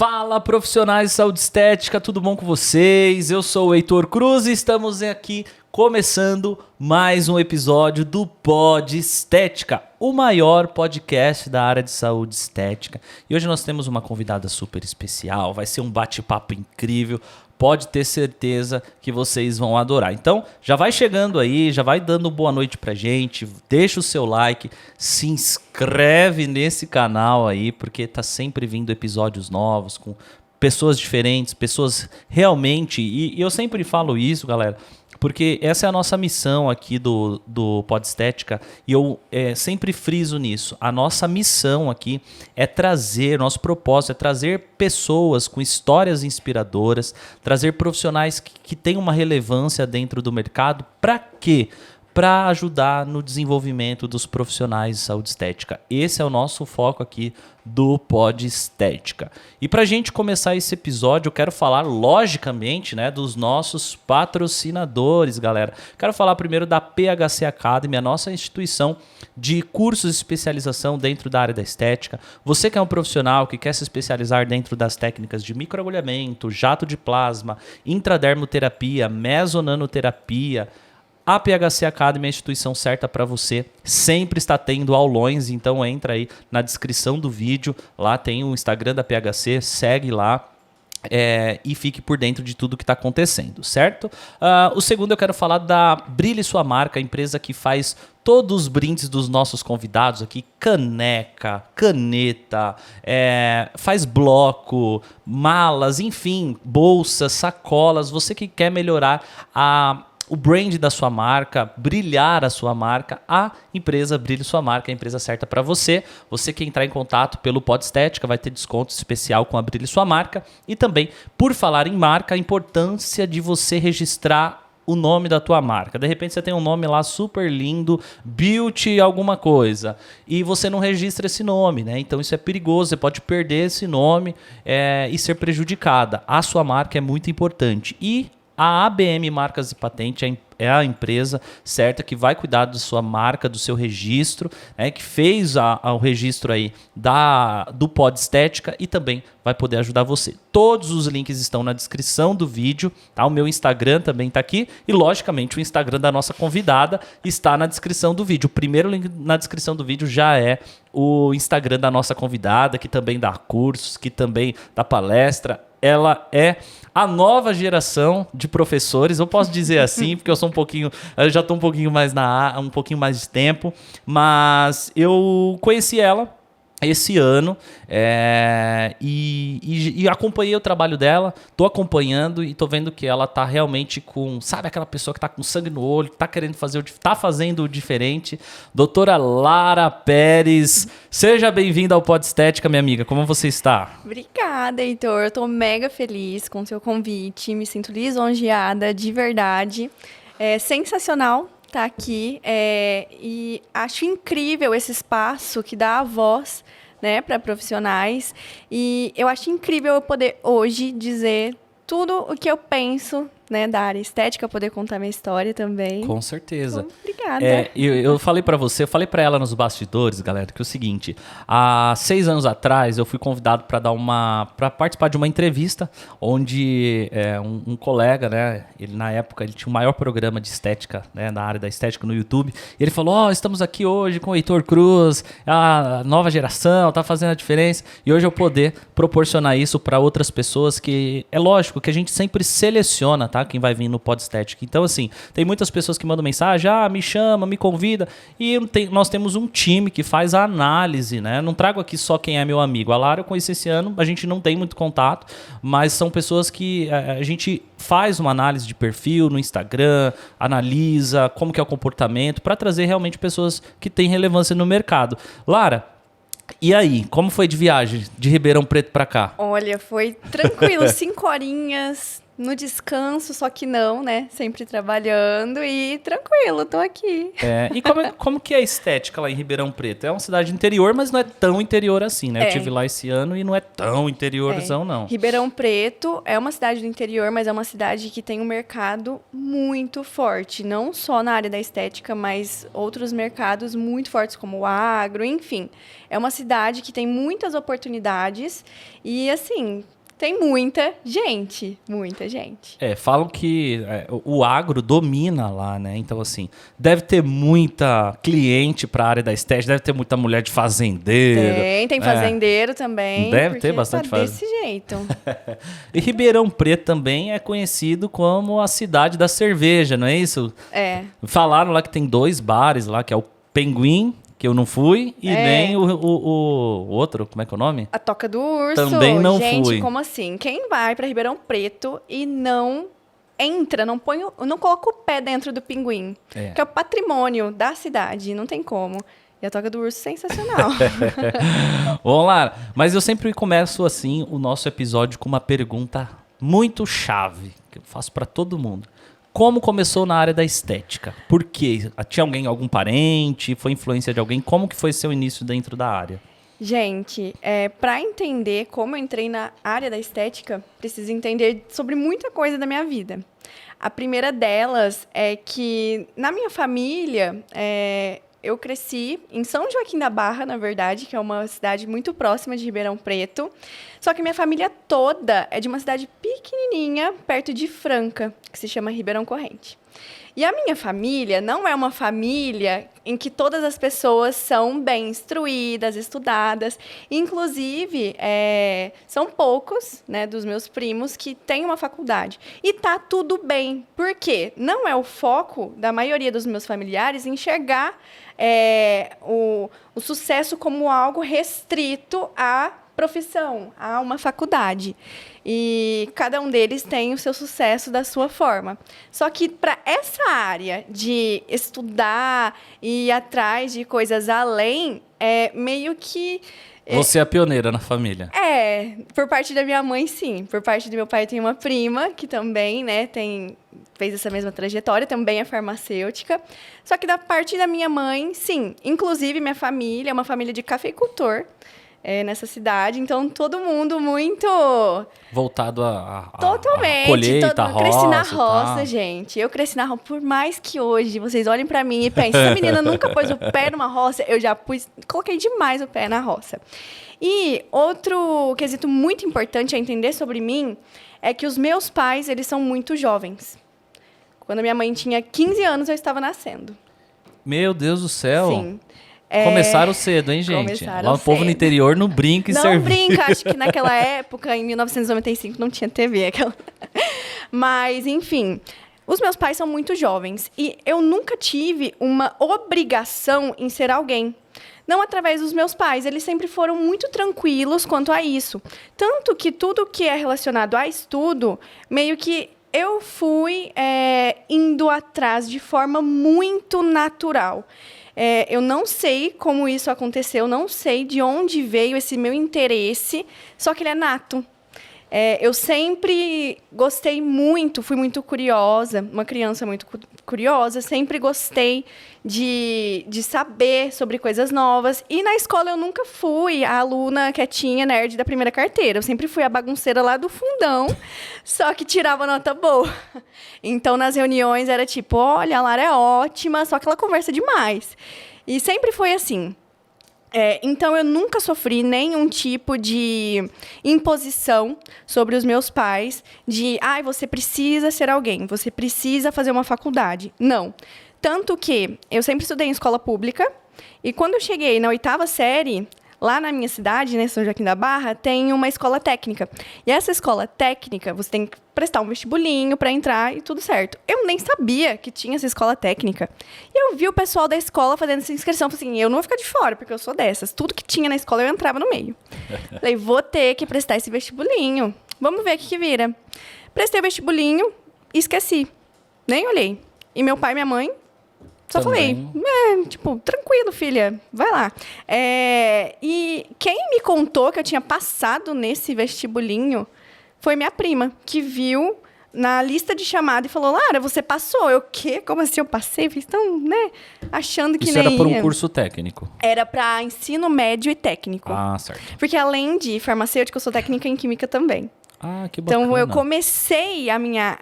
Fala, profissionais de saúde estética, tudo bom com vocês? Eu sou o Heitor Cruz e estamos aqui começando mais um episódio do Pod Estética, o maior podcast da área de saúde estética. E hoje nós temos uma convidada super especial, vai ser um bate-papo incrível. Pode ter certeza que vocês vão adorar. Então, já vai chegando aí, já vai dando boa noite pra gente, deixa o seu like, se inscreve nesse canal aí, porque tá sempre vindo episódios novos com pessoas diferentes, pessoas realmente... E eu sempre falo isso, galera, porque essa é a nossa missão aqui do Pod Estética e eu sempre friso nisso. A nossa missão aqui é trazer, nosso propósito é trazer pessoas com histórias inspiradoras, trazer profissionais que têm uma relevância dentro do mercado. Para quê? Para ajudar no desenvolvimento dos profissionais de saúde estética. Esse é o nosso foco aqui do Pod Estética. E para a gente começar esse episódio, eu quero falar, logicamente, né, dos nossos patrocinadores, galera. Quero falar primeiro da PHC Academy, a nossa instituição de cursos de especialização dentro da área da estética. Você que é um profissional que quer se especializar dentro das técnicas de microagulhamento, jato de plasma, intradermoterapia, mesonanoterapia, a PHC Academy é a instituição certa para você, sempre está tendo aulões, então entra aí na descrição do vídeo, lá tem o Instagram da PHC, segue lá e fique por dentro de tudo que está acontecendo, certo? O segundo eu quero falar da Brilhe Sua Marca, a empresa que faz todos os brindes dos nossos convidados aqui, caneca, caneta, faz bloco, malas, enfim, bolsas, sacolas, você que quer melhorar o brand da sua marca, brilhar a sua marca, a empresa Brilhe Sua Marca, a empresa certa para você. Você que entrar em contato pelo Pod Estética vai ter desconto especial com a Brilhe Sua Marca. E também, por falar em marca, a importância de você registrar o nome da tua marca. De repente você tem um nome lá super lindo, Beauty alguma coisa, e você não registra esse nome, né? Então isso é perigoso, você pode perder esse nome e ser prejudicada. A sua marca é muito importante. E a ABM Marcas e Patente é a empresa certa que vai cuidar da sua marca, do seu registro, que fez o registro aí do Pod Estética e também vai poder ajudar você. Todos os links estão na descrição do vídeo, tá? O meu Instagram também está aqui e, logicamente, o Instagram da nossa convidada está na descrição do vídeo. O primeiro link na descrição do vídeo já é o Instagram da nossa convidada, que também dá cursos, que também dá palestra. Ela é a nova geração de professores, eu posso dizer assim, porque eu já estou um pouquinho mais um pouquinho mais de tempo, mas eu conheci ela esse ano e acompanhei o trabalho dela, tô acompanhando e tô vendo que ela tá realmente sabe aquela pessoa que tá com sangue no olho, tá querendo tá fazendo o diferente. Doutora Lara Pérez, seja bem-vinda ao Pod Estética, minha amiga, como você está? Obrigada, Heitor, eu tô mega feliz com o seu convite, me sinto lisonjeada, de verdade, é sensacional tá aqui e acho incrível esse espaço que dá a voz, né, para profissionais, e eu acho incrível eu poder hoje dizer tudo o que eu penso, né, da área estética, poder contar minha história também. Com certeza. Então, obrigada. Eu falei para ela nos bastidores, galera, que é o seguinte, há 6 anos atrás eu fui convidado para participar de uma entrevista onde um colega, né, ele na época ele tinha o maior programa de estética, né, na área da estética no YouTube, e ele falou, estamos aqui hoje com o Heitor Cruz, a nova geração, tá fazendo a diferença, e hoje eu poder proporcionar isso para outras pessoas que, é lógico que a gente sempre seleciona, tá? Quem vai vir no Pod Estética. Então, assim, tem muitas pessoas que mandam mensagem, me chama, me convida, e nós temos um time que faz a análise, né? Não trago aqui só quem é meu amigo. A Lara eu conheci esse ano, a gente não tem muito contato, mas são pessoas que a gente faz uma análise de perfil no Instagram, analisa como que é o comportamento, para trazer realmente pessoas que têm relevância no mercado. Lara, e aí, como foi de viagem de Ribeirão Preto para cá? Olha, foi tranquilo, 5 horinhas, no descanso, só que não, né? Sempre trabalhando e tranquilo, tô aqui. E como que é a estética lá em Ribeirão Preto? É uma cidade interior, mas não é tão interior assim, né? Eu tive lá esse ano e não é tão interiorzão, não. Ribeirão Preto é uma cidade do interior, mas é uma cidade que tem um mercado muito forte. Não só na área da estética, mas outros mercados muito fortes, como o agro, enfim. É uma cidade que tem muitas oportunidades e, assim... Tem muita gente, muita gente. Falam que o agro domina lá, né? Então, assim, deve ter muita cliente para a área da estética, deve ter muita mulher de fazendeiro. Tem fazendeiro também. Deve ter bastante fazendeiro. Desse jeito. E Ribeirão Preto também é conhecido como a cidade da cerveja, não é isso? Falaram lá que tem 2 bares lá, que é o Pinguim, que eu não fui, e nem o outro, como é que é o nome? A Toca do Urso. Também não fui. Gente, como assim? Quem vai para Ribeirão Preto e não entra, não coloca o pé dentro do Pinguim, que é o patrimônio da cidade, não tem como. E a Toca do Urso, sensacional. Vamos lá. Mas eu sempre começo assim o nosso episódio com uma pergunta muito chave, que eu faço para todo mundo. Como começou na área da estética? Por quê? Tinha algum parente? Foi influência de alguém? Como que foi seu início dentro da área? Gente, para entender como eu entrei na área da estética, preciso entender sobre muita coisa da minha vida. A primeira delas é que, na minha família, eu cresci em São Joaquim da Barra, na verdade, que é uma cidade muito próxima de Ribeirão Preto. Só que minha família toda é de uma cidade pequenininha, perto de Franca, que se chama Ribeirão Corrente. E a minha família não é uma família em que todas as pessoas são bem instruídas, estudadas. Inclusive, são poucos, né, dos meus primos que têm uma faculdade. E tá tudo bem. Por quê? Não é o foco da maioria dos meus familiares enxergar o sucesso como algo restrito à profissão, a uma faculdade. E cada um deles tem o seu sucesso da sua forma. Só que para essa área de estudar e ir atrás de coisas além, meio que... Você é a pioneira na família. Por parte da minha mãe, sim. Por parte do meu pai, tem uma prima que também, né, fez essa mesma trajetória, também é farmacêutica. Só que da parte da minha mãe, sim. Inclusive, minha família é uma família de cafeicultor. Nessa cidade, então todo mundo muito... Voltado a totalmente, colheita, roça. Cresci na roça, gente. Eu cresci na roça, por mais que hoje vocês olhem pra mim e pensem, essa menina nunca pôs o pé numa roça, eu já coloquei demais o pé na roça. E outro quesito muito importante a entender sobre mim é que os meus pais, eles são muito jovens. Quando a minha mãe tinha 15 anos, eu estava nascendo. Meu Deus do céu. Sim. Começaram cedo, hein, gente? Começaram Lá o povo no interior não brinca em serviço. Não brinca, acho que naquela época, em 1995, não tinha TV. Mas, enfim, os meus pais são muito jovens. E eu nunca tive uma obrigação em ser alguém. Não através dos meus pais, eles sempre foram muito tranquilos quanto a isso. Tanto que tudo que é relacionado a estudo, meio que eu fui indo atrás de forma muito natural. Eu não sei como isso aconteceu, não sei de onde veio esse meu interesse, só que ele é nato. Eu sempre gostei muito, fui muito curiosa, uma criança muito curiosa, sempre gostei de saber sobre coisas novas. E na escola eu nunca fui a aluna quietinha, nerd da primeira carteira. Eu sempre fui a bagunceira lá do fundão, só que tirava nota boa. Então, nas reuniões era tipo, olha, a Lara é ótima, só que ela conversa demais. E sempre foi assim. Então, eu nunca sofri nenhum tipo de imposição sobre os meus pais de, você precisa ser alguém, você precisa fazer uma faculdade. Não. Tanto que eu sempre estudei em escola pública e quando eu cheguei na 8ª série, lá na minha cidade, né, São Joaquim da Barra, tem uma escola técnica. E essa escola técnica, você tem que prestar um vestibulinho para entrar e tudo certo. Eu nem sabia que tinha essa escola técnica. E eu vi o pessoal da escola fazendo essa inscrição. Falei assim, eu não vou ficar de fora, porque eu sou dessas. Tudo que tinha na escola, eu entrava no meio. Falei, vou ter que prestar esse vestibulinho. Vamos ver o que vira. Prestei o vestibulinho e esqueci. Nem olhei. E meu pai e minha mãe... Só também. Falei, tranquilo, filha, vai lá. E quem me contou que eu tinha passado nesse vestibulinho foi minha prima, que viu na lista de chamada e falou, Lara, você passou. Eu, o quê? Como assim eu passei? Fiz tão, né? Achando que Isso nem era por um ia. curso técnico? Era para ensino médio e técnico. Ah, certo. Porque além de farmacêutica, eu sou técnica em química também. Ah, que bacana. Então, eu comecei a minha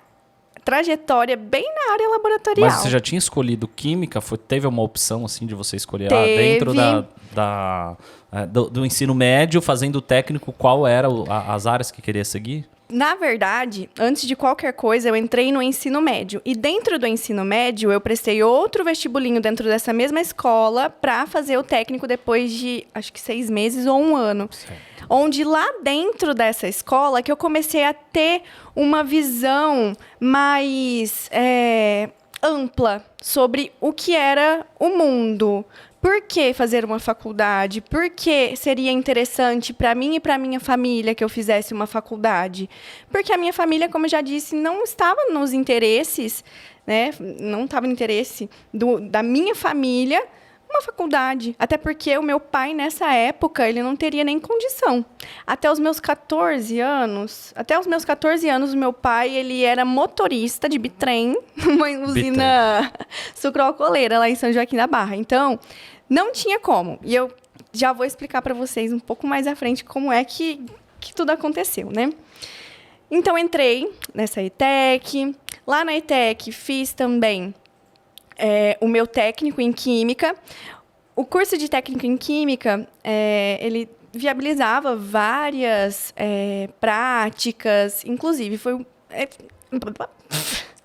trajetória bem na área laboratorial. Mas você já tinha escolhido química? Teve uma opção, assim, de você escolher Teve. dentro do ensino médio, fazendo o técnico, qual era as áreas que queria seguir? Na verdade, antes de qualquer coisa, eu entrei no ensino médio. E dentro do ensino médio, eu prestei outro vestibulinho dentro dessa mesma escola para fazer o técnico depois de, acho que 6 meses ou 1 ano. Certo. Onde lá dentro dessa escola que eu comecei a ter uma visão mais ampla sobre o que era o mundo. Por que fazer uma faculdade? Por que seria interessante para mim e para minha família que eu fizesse uma faculdade? Porque a minha família, como eu já disse, não estava nos interesses, né? Não estava no interesse da minha família uma faculdade. Até porque o meu pai, nessa época, ele não teria nem condição. Até os meus 14 anos, o meu pai, ele era motorista de bitrem, numa usina sucroalcooleira lá em São Joaquim da Barra. Então, não tinha como. E eu já vou explicar para vocês um pouco mais à frente como é que tudo aconteceu, né? Então, entrei nessa ETEC. Lá na ETEC, fiz também o meu técnico em Química. O curso de técnico em Química, ele viabilizava várias práticas, inclusive foi...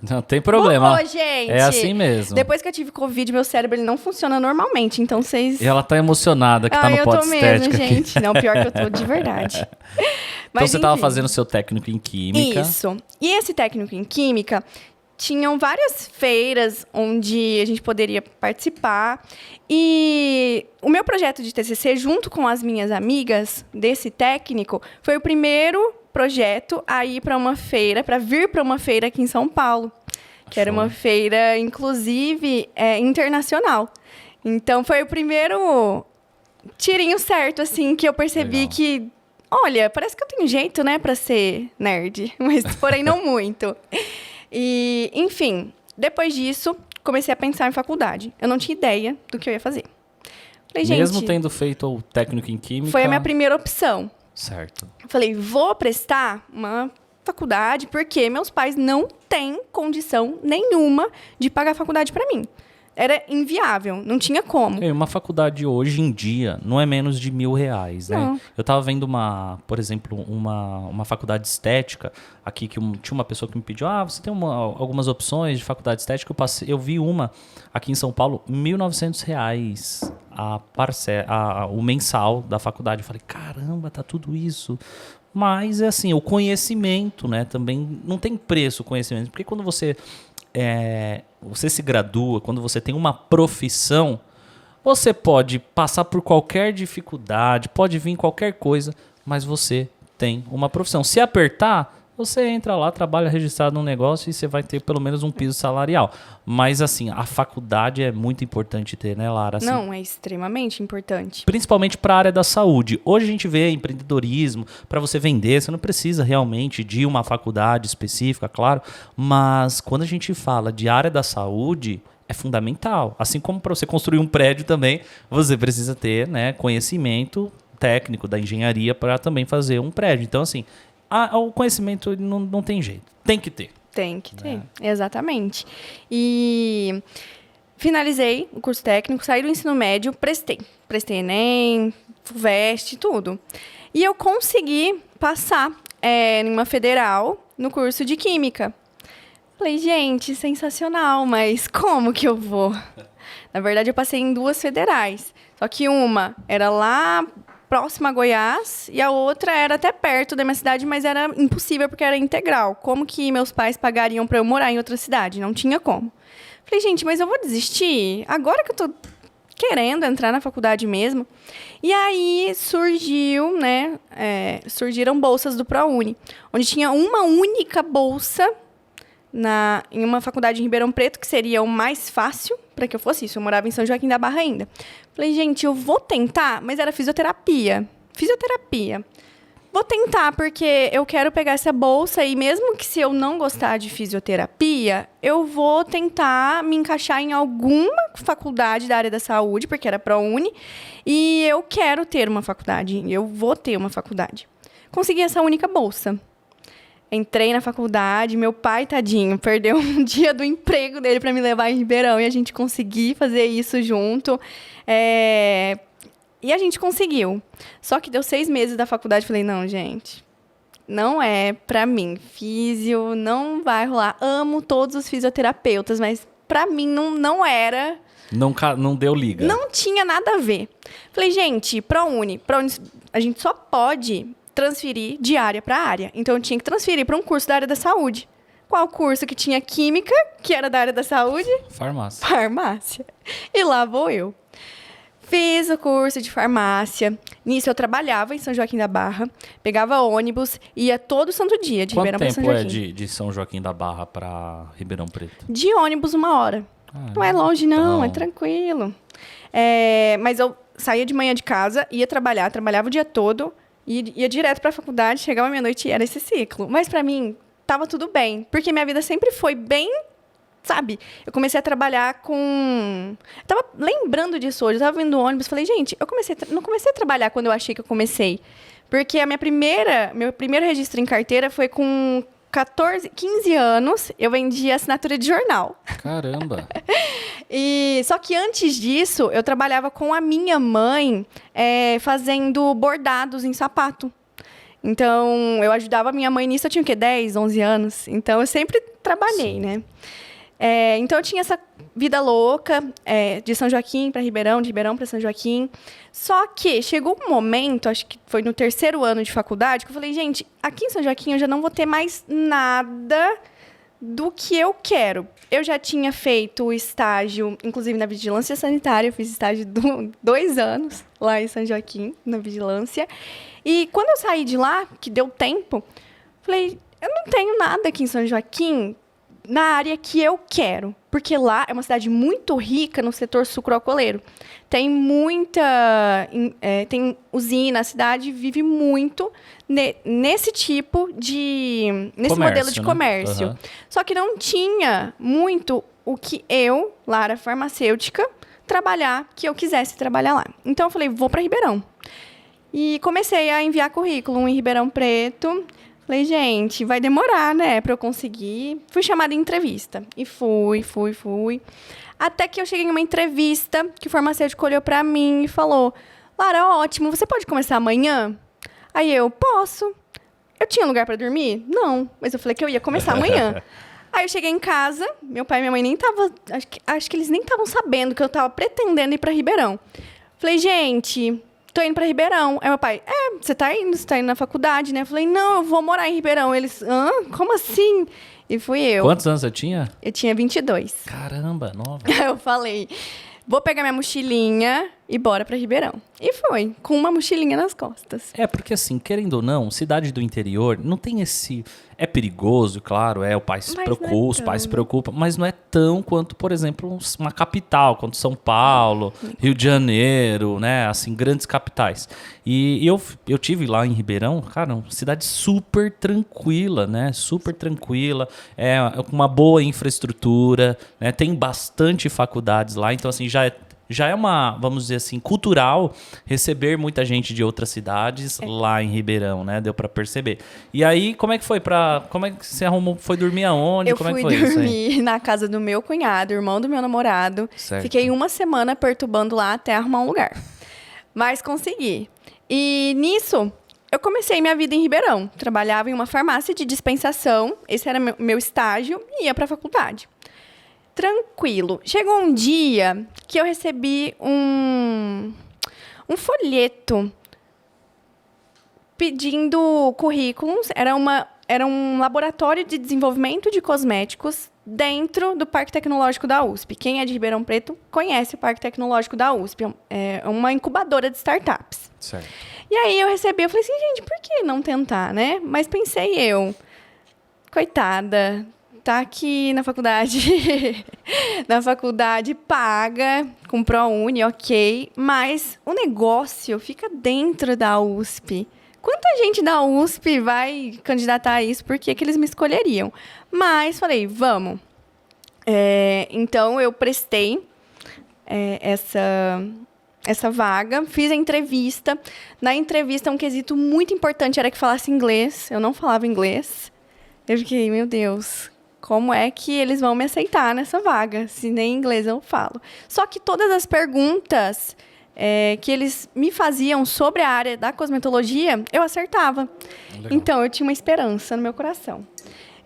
Não tem problema. Bom, gente, é assim mesmo. Depois que eu tive Covid, meu cérebro ele não funciona normalmente, então vocês... E ela tá emocionada que tá no Pod Estética. Eu tô mesmo, gente. Não, pior que eu tô de verdade. Então você tava fazendo o seu técnico em Química. Isso. E esse técnico em Química... Tinham várias feiras onde a gente poderia participar. E o meu projeto de TCC, junto com as minhas amigas desse técnico, foi o primeiro projeto a ir para uma feira, para vir para uma feira aqui em São Paulo. Que era uma feira, inclusive, internacional. Então, foi o primeiro tirinho certo, assim, que eu percebi que... Olha, parece que eu tenho jeito, né, para ser nerd. Mas, porém, não muito. E, enfim, depois disso, comecei a pensar em faculdade. Eu não tinha ideia do que eu ia fazer. Falei, mesmo tendo feito o técnico em Química... Foi a minha primeira opção. Certo. Falei, vou prestar uma faculdade porque meus pais não têm condição nenhuma de pagar a faculdade para mim. Era inviável, não tinha como. Uma faculdade hoje em dia não é menos de R$1.000, né? Não. Eu tava vendo por exemplo, uma faculdade estética aqui, que tinha uma pessoa que me pediu, você tem algumas opções de faculdade estética? Eu vi uma aqui em São Paulo, R$1.900 o mensal da faculdade. Eu falei, caramba, tá tudo isso. Mas, assim, o conhecimento, né? Também não tem preço o conhecimento. Porque quando você se gradua, quando você tem uma profissão, você pode passar por qualquer dificuldade, pode vir qualquer coisa, mas você tem uma profissão. Se apertar, você entra lá, trabalha registrado num negócio e você vai ter pelo menos um piso salarial. Mas, assim, a faculdade é muito importante ter, né, Lara? Assim, não, é extremamente importante. Principalmente para a área da saúde. Hoje a gente vê empreendedorismo, para você vender, você não precisa realmente de uma faculdade específica, claro, mas quando a gente fala de área da saúde, é fundamental. Assim como para você construir um prédio também, você precisa ter, né, conhecimento técnico da engenharia para também fazer um prédio. Então, assim, o conhecimento não tem jeito. Tem que ter. Tem que ter, exatamente. E finalizei o curso técnico, saí do ensino médio, prestei. Prestei Enem, FUVEST, tudo. E eu consegui passar em uma federal no curso de Química. Falei, gente, sensacional, mas como que eu vou? Na verdade, eu passei em 2 federais. Só que uma era lá próxima a Goiás e a outra era até perto da minha cidade, mas era impossível porque era integral. Como que meus pais pagariam para eu morar em outra cidade? Não tinha como. Falei, gente, mas eu vou desistir? Agora que eu tô querendo entrar na faculdade mesmo. E aí surgiram bolsas do ProUni, onde tinha uma única bolsa em uma faculdade em Ribeirão Preto, que seria o mais fácil para que eu fosse isso. Eu morava em São Joaquim da Barra ainda. Falei, gente, eu vou tentar, mas era fisioterapia. vou tentar, porque eu quero pegar essa bolsa e mesmo que se eu não gostar de fisioterapia, eu vou tentar me encaixar em alguma faculdade da área da saúde, porque era ProUni, e eu quero ter uma faculdade, eu vou ter uma faculdade. Consegui essa única bolsa. Entrei na faculdade, meu pai, tadinho, perdeu um dia do emprego dele para me levar em Ribeirão e a gente conseguiu fazer isso junto. E a gente conseguiu. Só que deu 6 meses da faculdade, falei, não, gente, não é pra mim. Físio não vai rolar. Amo todos os fisioterapeutas, mas pra mim não era. Não deu liga. Não tinha nada a ver. Falei, gente, ProUni, a gente só pode transferir de área para área. Então, eu tinha que transferir para um curso da área da saúde. Qual curso que tinha química, que era da área da saúde? Farmácia. Farmácia. E lá vou eu. Fiz o curso de farmácia. Nisso, eu trabalhava em São Joaquim da Barra, pegava ônibus, ia todo santo dia de Ribeirão para São Joaquim. Quanto tempo é de São Joaquim da Barra para Ribeirão Preto? De ônibus, 1 hora. Não é longe, não. É tranquilo. Mas eu saía de manhã de casa, ia trabalhar, trabalhava o dia todo, ia direto para a faculdade, chegava meia-noite e era esse ciclo. Mas para mim, tava tudo bem, porque minha vida sempre foi bem, sabe? Eu comecei a trabalhar com... Eu tava lembrando disso hoje, eu tava vendo o ônibus, falei, gente, não comecei a trabalhar quando eu achei que eu comecei. Porque meu primeiro registro em carteira foi com 15 anos, eu vendia assinatura de jornal. Caramba! Só que antes disso, eu trabalhava com a minha mãe fazendo bordados em sapato. Então, eu ajudava a minha mãe nisso, eu tinha o quê? 10, 11 anos. Então, eu sempre trabalhei, Sim. né? Então, eu tinha essa vida louca, de São Joaquim para Ribeirão, de Ribeirão para São Joaquim. Só que chegou um momento, acho que foi no 3º ano de faculdade, que eu falei, gente, aqui em São Joaquim eu já não vou ter mais nada do que eu quero. Eu já tinha feito o estágio, inclusive na vigilância sanitária, eu fiz estágio 2 anos lá em São Joaquim, na vigilância. E quando eu saí de lá, que deu tempo, falei, eu não tenho nada aqui em São Joaquim na área que eu quero. Porque lá é uma cidade muito rica no setor sucroalcooleiro. Tem tem usina, a cidade vive muito nesse tipo de... Nesse modelo de comércio. Uhum. Só que não tinha muito o que eu, Lara farmacêutica, que eu quisesse trabalhar lá. Então, eu falei, vou para Ribeirão. E comecei a enviar currículo em Ribeirão Preto. Falei, gente, vai demorar, né, para eu conseguir. Fui chamada em entrevista. E fui. Até que eu cheguei em uma entrevista que o farmacêutico olhou para mim e falou, Lara, ótimo, você pode começar amanhã? Aí eu, posso. Eu tinha lugar para dormir? Não, mas eu falei que eu ia começar amanhã. Aí eu cheguei em casa, meu pai e minha mãe nem estavam... Acho que eles nem estavam sabendo que eu estava pretendendo ir para Ribeirão. Falei, gente... Tô indo pra Ribeirão. Aí meu pai, você tá indo na faculdade, né? Eu falei, não, eu vou morar em Ribeirão. Eles, como assim? E fui eu. Quantos anos você tinha? Eu tinha 22. Caramba, nova. Aí eu falei, vou pegar minha mochilinha e bora pra Ribeirão. E foi, com uma mochilinha nas costas. Porque assim, querendo ou não, cidade do interior não tem esse... É perigoso, claro, o pai se preocupa, os pais se preocupam, mas não é tão quanto, por exemplo, uma capital, quanto São Paulo, Rio de Janeiro, né, assim, grandes capitais. E eu tive lá em Ribeirão, cara, uma cidade super tranquila, né, super tranquila, com uma boa infraestrutura, né, tem bastante faculdades lá, então assim, já é uma, vamos dizer assim, cultural receber muita gente de outras cidades lá em Ribeirão, né? Deu pra perceber. E aí, como é que você arrumou? Foi dormir aonde? Eu fui dormir na casa do meu cunhado, irmão do meu namorado. Certo. Fiquei 1 semana perturbando lá até arrumar um lugar. Mas consegui. E nisso, eu comecei minha vida em Ribeirão. Trabalhava em uma farmácia de dispensação. Esse era meu estágio e ia pra faculdade. Tranquilo. Chegou um dia que eu recebi um folheto pedindo currículos. Era um laboratório de desenvolvimento de cosméticos dentro do Parque Tecnológico da USP. Quem é de Ribeirão Preto conhece o Parque Tecnológico da USP. É uma incubadora de startups. Certo. E aí eu falei assim, gente, por que não tentar, né? Mas pensei coitada... Tá aqui na faculdade, paga, com ProUni, ok, mas o negócio fica dentro da USP, quanta gente da USP vai candidatar a isso? Por que que eles me escolheriam? Mas falei, vamos. Então, eu prestei essa vaga, fiz a entrevista. Na entrevista, um quesito muito importante era que falasse inglês. Eu não falava inglês. Eu fiquei, meu Deus, como é que eles vão me aceitar nessa vaga, se nem inglês eu falo? Só que todas as perguntas que eles me faziam sobre a área da cosmetologia, eu acertava. Legal. Então, eu tinha uma esperança no meu coração.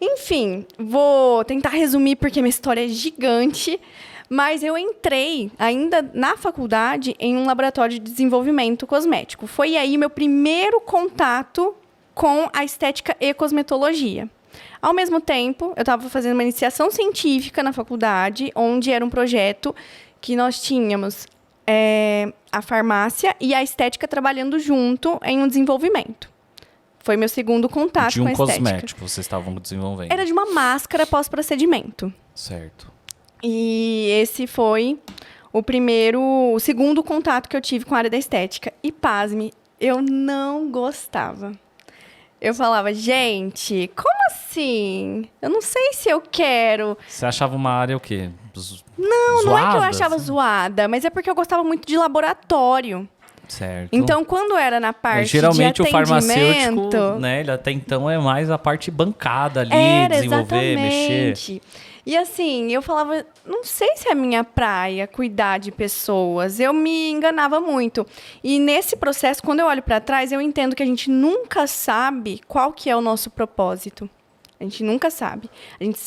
Enfim, vou tentar resumir, porque minha história é gigante, mas eu entrei, ainda na faculdade, em um laboratório de desenvolvimento cosmético. Foi aí meu primeiro contato com a estética e cosmetologia. Ao mesmo tempo, eu estava fazendo uma iniciação científica na faculdade, onde era um projeto que nós tínhamos a farmácia e a estética trabalhando junto em um desenvolvimento. Foi meu segundo contato com a estética. De um cosmético vocês estavam desenvolvendo? Era de uma máscara pós-procedimento. Certo. E esse foi o segundo contato que eu tive com a área da estética. E pasme, eu não gostava. Eu falava, gente, como assim? Eu não sei se eu quero. Você achava uma área o quê? Não, zoada, não é que eu achava assim? zoada, mas é porque eu gostava muito de laboratório. Certo. Então, quando era na parte geralmente de atendimento... o farmacêutico, né, ele até então é mais a parte bancada ali, desenvolver, exatamente. mexer. E assim, eu falava, não sei se é a minha praia cuidar de pessoas. Eu me enganava muito. E nesse processo, quando eu olho para trás, eu entendo que a gente nunca sabe qual que é o nosso propósito. A gente nunca sabe. A gente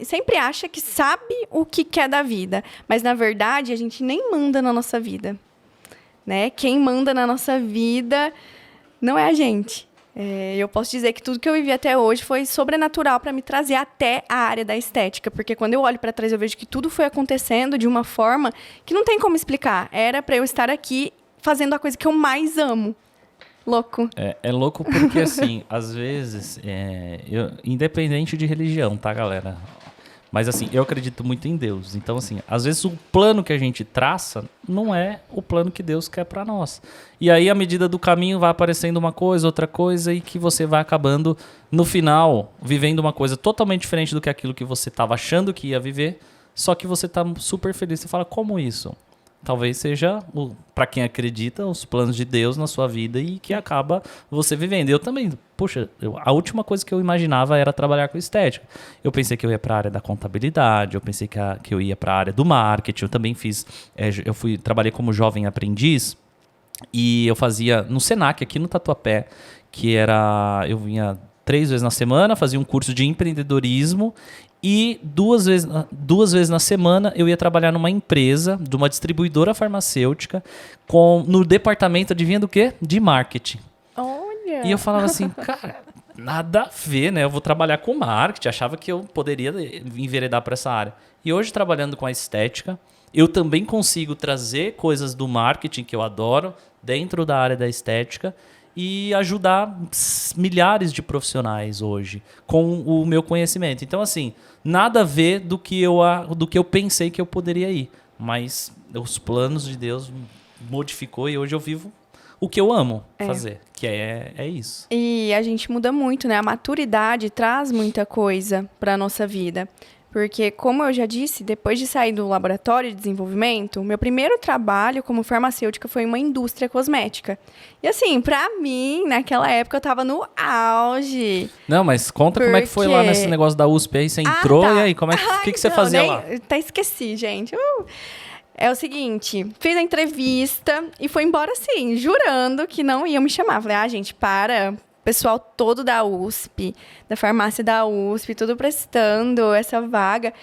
sempre acha que sabe o que quer da vida. Mas, na verdade, a gente nem manda na nossa vida. Né? Quem manda na nossa vida não é a gente. Eu posso dizer que tudo que eu vivi até hoje foi sobrenatural para me trazer até a área da estética, porque quando eu olho para trás eu vejo que tudo foi acontecendo de uma forma que não tem como explicar. Era para eu estar aqui fazendo a coisa que eu mais amo. Louco. É louco porque, assim, às vezes, independente de religião, tá, galera? Mas, assim, eu acredito muito em Deus. Então, assim, às vezes o plano que a gente traça não é o plano que Deus quer pra nós. E aí, à medida do caminho, vai aparecendo uma coisa, outra coisa, e que você vai acabando, no final, vivendo uma coisa totalmente diferente do que aquilo que você estava achando que ia viver, só que você tá super feliz. Você fala, como isso? Talvez seja, para quem acredita, os planos de Deus na sua vida e que acaba você vivendo. Eu também, a última coisa que eu imaginava era trabalhar com estética. Eu pensei que eu ia para a área da contabilidade, eu pensei que eu ia para a área do marketing. Eu também trabalhei como jovem aprendiz e eu fazia no Senac, aqui no Tatuapé, eu vinha 3 vezes na semana, fazia um curso de empreendedorismo. E 2 vezes na semana eu ia trabalhar numa empresa, de uma distribuidora farmacêutica, no departamento, adivinha do quê? De marketing. Olha! E eu falava assim, cara, nada a ver, né? Eu vou trabalhar com marketing, achava que eu poderia enveredar para essa área. E hoje, trabalhando com a estética, eu também consigo trazer coisas do marketing que eu adoro dentro da área da estética e ajudar milhares de profissionais hoje com o meu conhecimento. Então, assim, nada a ver do que eu pensei que eu poderia ir. Mas os planos de Deus modificou e hoje eu vivo o que eu amo fazer, que é isso. E a gente muda muito, né? A maturidade traz muita coisa para a nossa vida. Porque, como eu já disse, depois de sair do laboratório de desenvolvimento, meu primeiro trabalho como farmacêutica foi em uma indústria cosmética. E assim, pra mim, naquela época, eu tava no auge. Não, mas conta como é que foi lá nesse negócio da USP aí, você entrou e aí, o que você fazia lá? Até esqueci, gente. É o seguinte, fiz a entrevista e fui embora assim, jurando que não iam me chamar. Falei, gente, pessoal todo da USP, da farmácia da USP, tudo prestando essa vaga.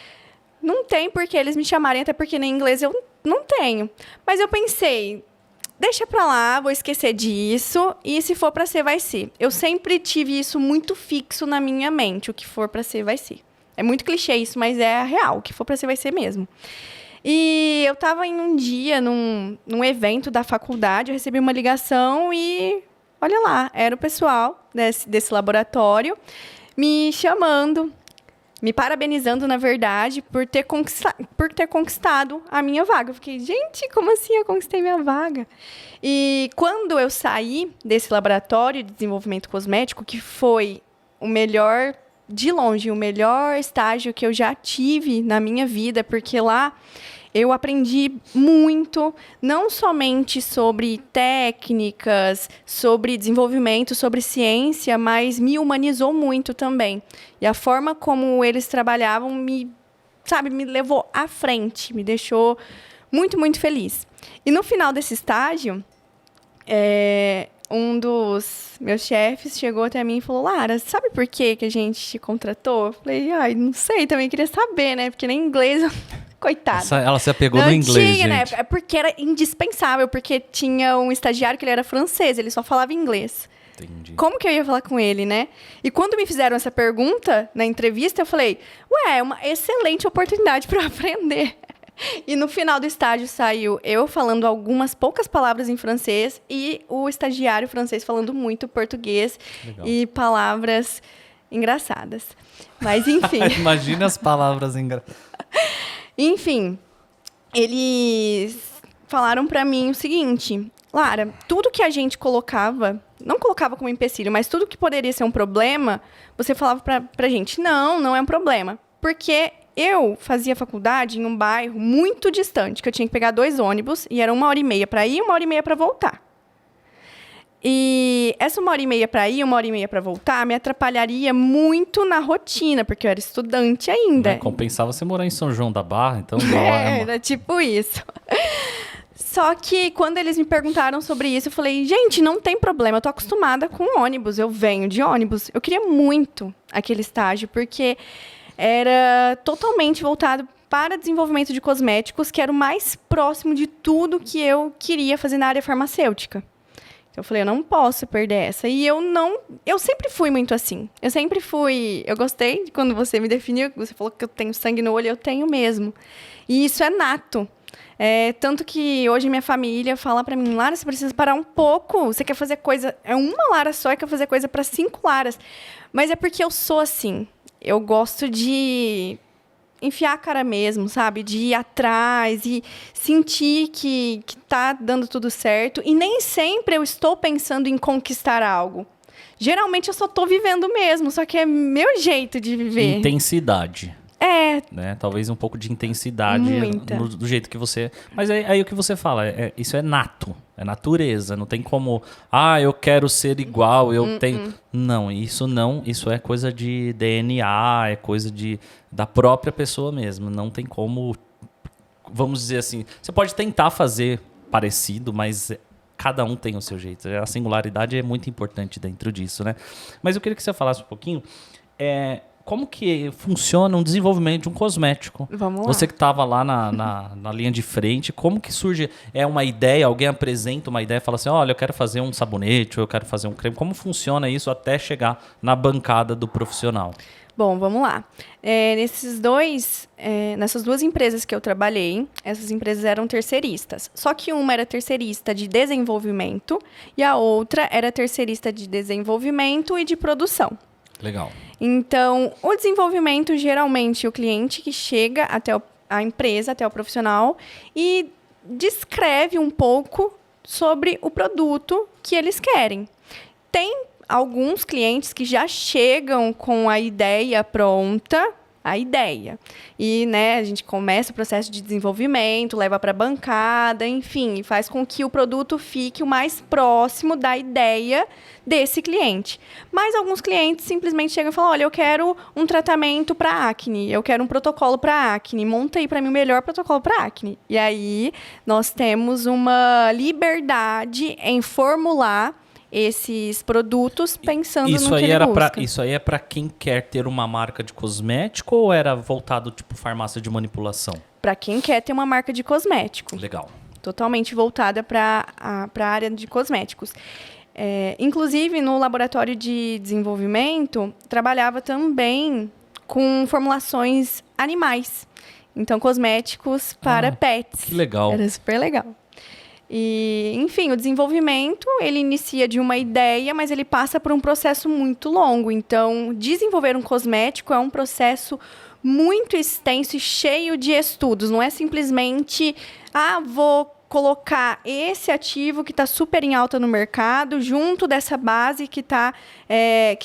Não tem por que eles me chamarem, até porque nem inglês eu não tenho. Mas eu pensei, deixa pra lá, vou esquecer disso, e se for pra ser, vai ser. Eu sempre tive isso muito fixo na minha mente, o que for pra ser, vai ser. É muito clichê isso, mas é a real, o que for pra ser, vai ser mesmo. E eu tava em um dia, num evento da faculdade, eu recebi uma ligação e... olha lá, era o pessoal desse laboratório me chamando. me parabenizando, na verdade, por ter conquistado a minha vaga. Eu fiquei, gente, como assim eu conquistei minha vaga? E quando eu saí desse laboratório de desenvolvimento cosmético, que foi o melhor, de longe, o melhor estágio que eu já tive na minha vida, porque lá eu aprendi muito, não somente sobre técnicas, sobre desenvolvimento, sobre ciência, mas me humanizou muito também. E a forma como eles trabalhavam me levou à frente, me deixou muito, muito feliz. E no final desse estágio, um dos meus chefes chegou até mim e falou, Lara, sabe por que a gente te contratou? Eu falei, não sei, também queria saber, né? Porque nem inglês... Coitada. Ela se apegou não no inglês, tinha, gente. Né? É porque era indispensável, porque tinha um estagiário que ele era francês, ele só falava inglês. Entendi. Como que eu ia falar com ele, né? E quando me fizeram essa pergunta na entrevista, eu falei, é uma excelente oportunidade para aprender. E no final do estágio saiu eu falando algumas poucas palavras em francês e o estagiário francês falando muito português. Legal. E palavras engraçadas. Mas, enfim. Imagina as palavras engraçadas. Enfim, eles falaram pra mim o seguinte, Lara, tudo que a gente colocava, não colocava como empecilho, mas tudo que poderia ser um problema, você falava pra gente, não é um problema. Porque eu fazia faculdade em um bairro muito distante, que eu tinha que pegar 2 ônibus, e era 1h30 para ir e 1h30 para voltar. E essa 1h30 para ir, 1h30 para voltar, me atrapalharia muito na rotina, porque eu era estudante ainda. Vai compensar você morar em São João da Barra, então... Era tipo isso. Só que quando eles me perguntaram sobre isso, eu falei, gente, não tem problema, eu tô acostumada com ônibus, eu venho de ônibus. Eu queria muito aquele estágio, porque era totalmente voltado para desenvolvimento de cosméticos, que era o mais próximo de tudo que eu queria fazer na área farmacêutica. Eu falei, eu não posso perder essa. E eu sempre fui muito assim. Eu gostei de quando você me definiu, você falou que eu tenho sangue no olho, eu tenho mesmo. E isso é nato. Tanto que hoje minha família fala pra mim, Lara, você precisa parar um pouco. Você quer fazer coisa... É uma Lara só e quer fazer coisa para 5 Laras. Mas é porque eu sou assim. Eu gosto de... enfiar a cara mesmo, sabe? De ir atrás e sentir que tá dando tudo certo. E nem sempre eu estou pensando em conquistar algo. Geralmente eu só tô vivendo mesmo, só que é meu jeito de viver. Intensidade. Né? Talvez um pouco de intensidade do jeito que você... Mas aí o que você fala, isso é nato, é natureza, não tem como... eu quero ser igual, eu tenho... Não, isso é coisa de DNA, é coisa da própria pessoa mesmo, não tem como... Vamos dizer assim, você pode tentar fazer parecido, mas cada um tem o seu jeito. A singularidade é muito importante dentro disso, né? Mas eu queria que você falasse um pouquinho... Como que funciona um desenvolvimento de um cosmético? Vamos lá. Você que estava lá na linha de frente, como que surge? É uma ideia, alguém apresenta uma ideia e fala assim, olha, eu quero fazer um sabonete, ou eu quero fazer um creme. Como funciona isso até chegar na bancada do profissional? Bom, vamos lá. Nessas 2 empresas que eu trabalhei, essas empresas eram terceiristas. Só que uma era terceirista de desenvolvimento e a outra era terceirista de desenvolvimento e de produção. Legal. Então, o desenvolvimento, geralmente, o cliente que chega até a empresa, até o profissional, e descreve um pouco sobre o produto que eles querem. Tem alguns clientes que já chegam com a ideia pronta, E, a gente começa o processo de desenvolvimento, leva para a bancada, enfim, e faz com que o produto fique o mais próximo da ideia desse cliente. Mas alguns clientes simplesmente chegam e falam, olha, eu quero um tratamento para acne, eu quero um protocolo para acne, monta aí para mim o melhor protocolo para acne. E aí, nós temos uma liberdade em formular esses produtos pensando no que ele busca. Isso aí é para quem quer ter uma marca de cosmético ou era voltado tipo farmácia de manipulação? Para quem quer ter uma marca de cosmético. Legal. Totalmente voltada para a área de cosméticos. Inclusive, no laboratório de desenvolvimento, trabalhava também com formulações animais. Então, cosméticos para pets. Que legal. Era super legal. E, enfim, o desenvolvimento, ele inicia de uma ideia, mas ele passa por um processo muito longo. Então, desenvolver um cosmético é um processo muito extenso e cheio de estudos. Não é simplesmente, vou colocar esse ativo que está super em alta no mercado junto dessa base que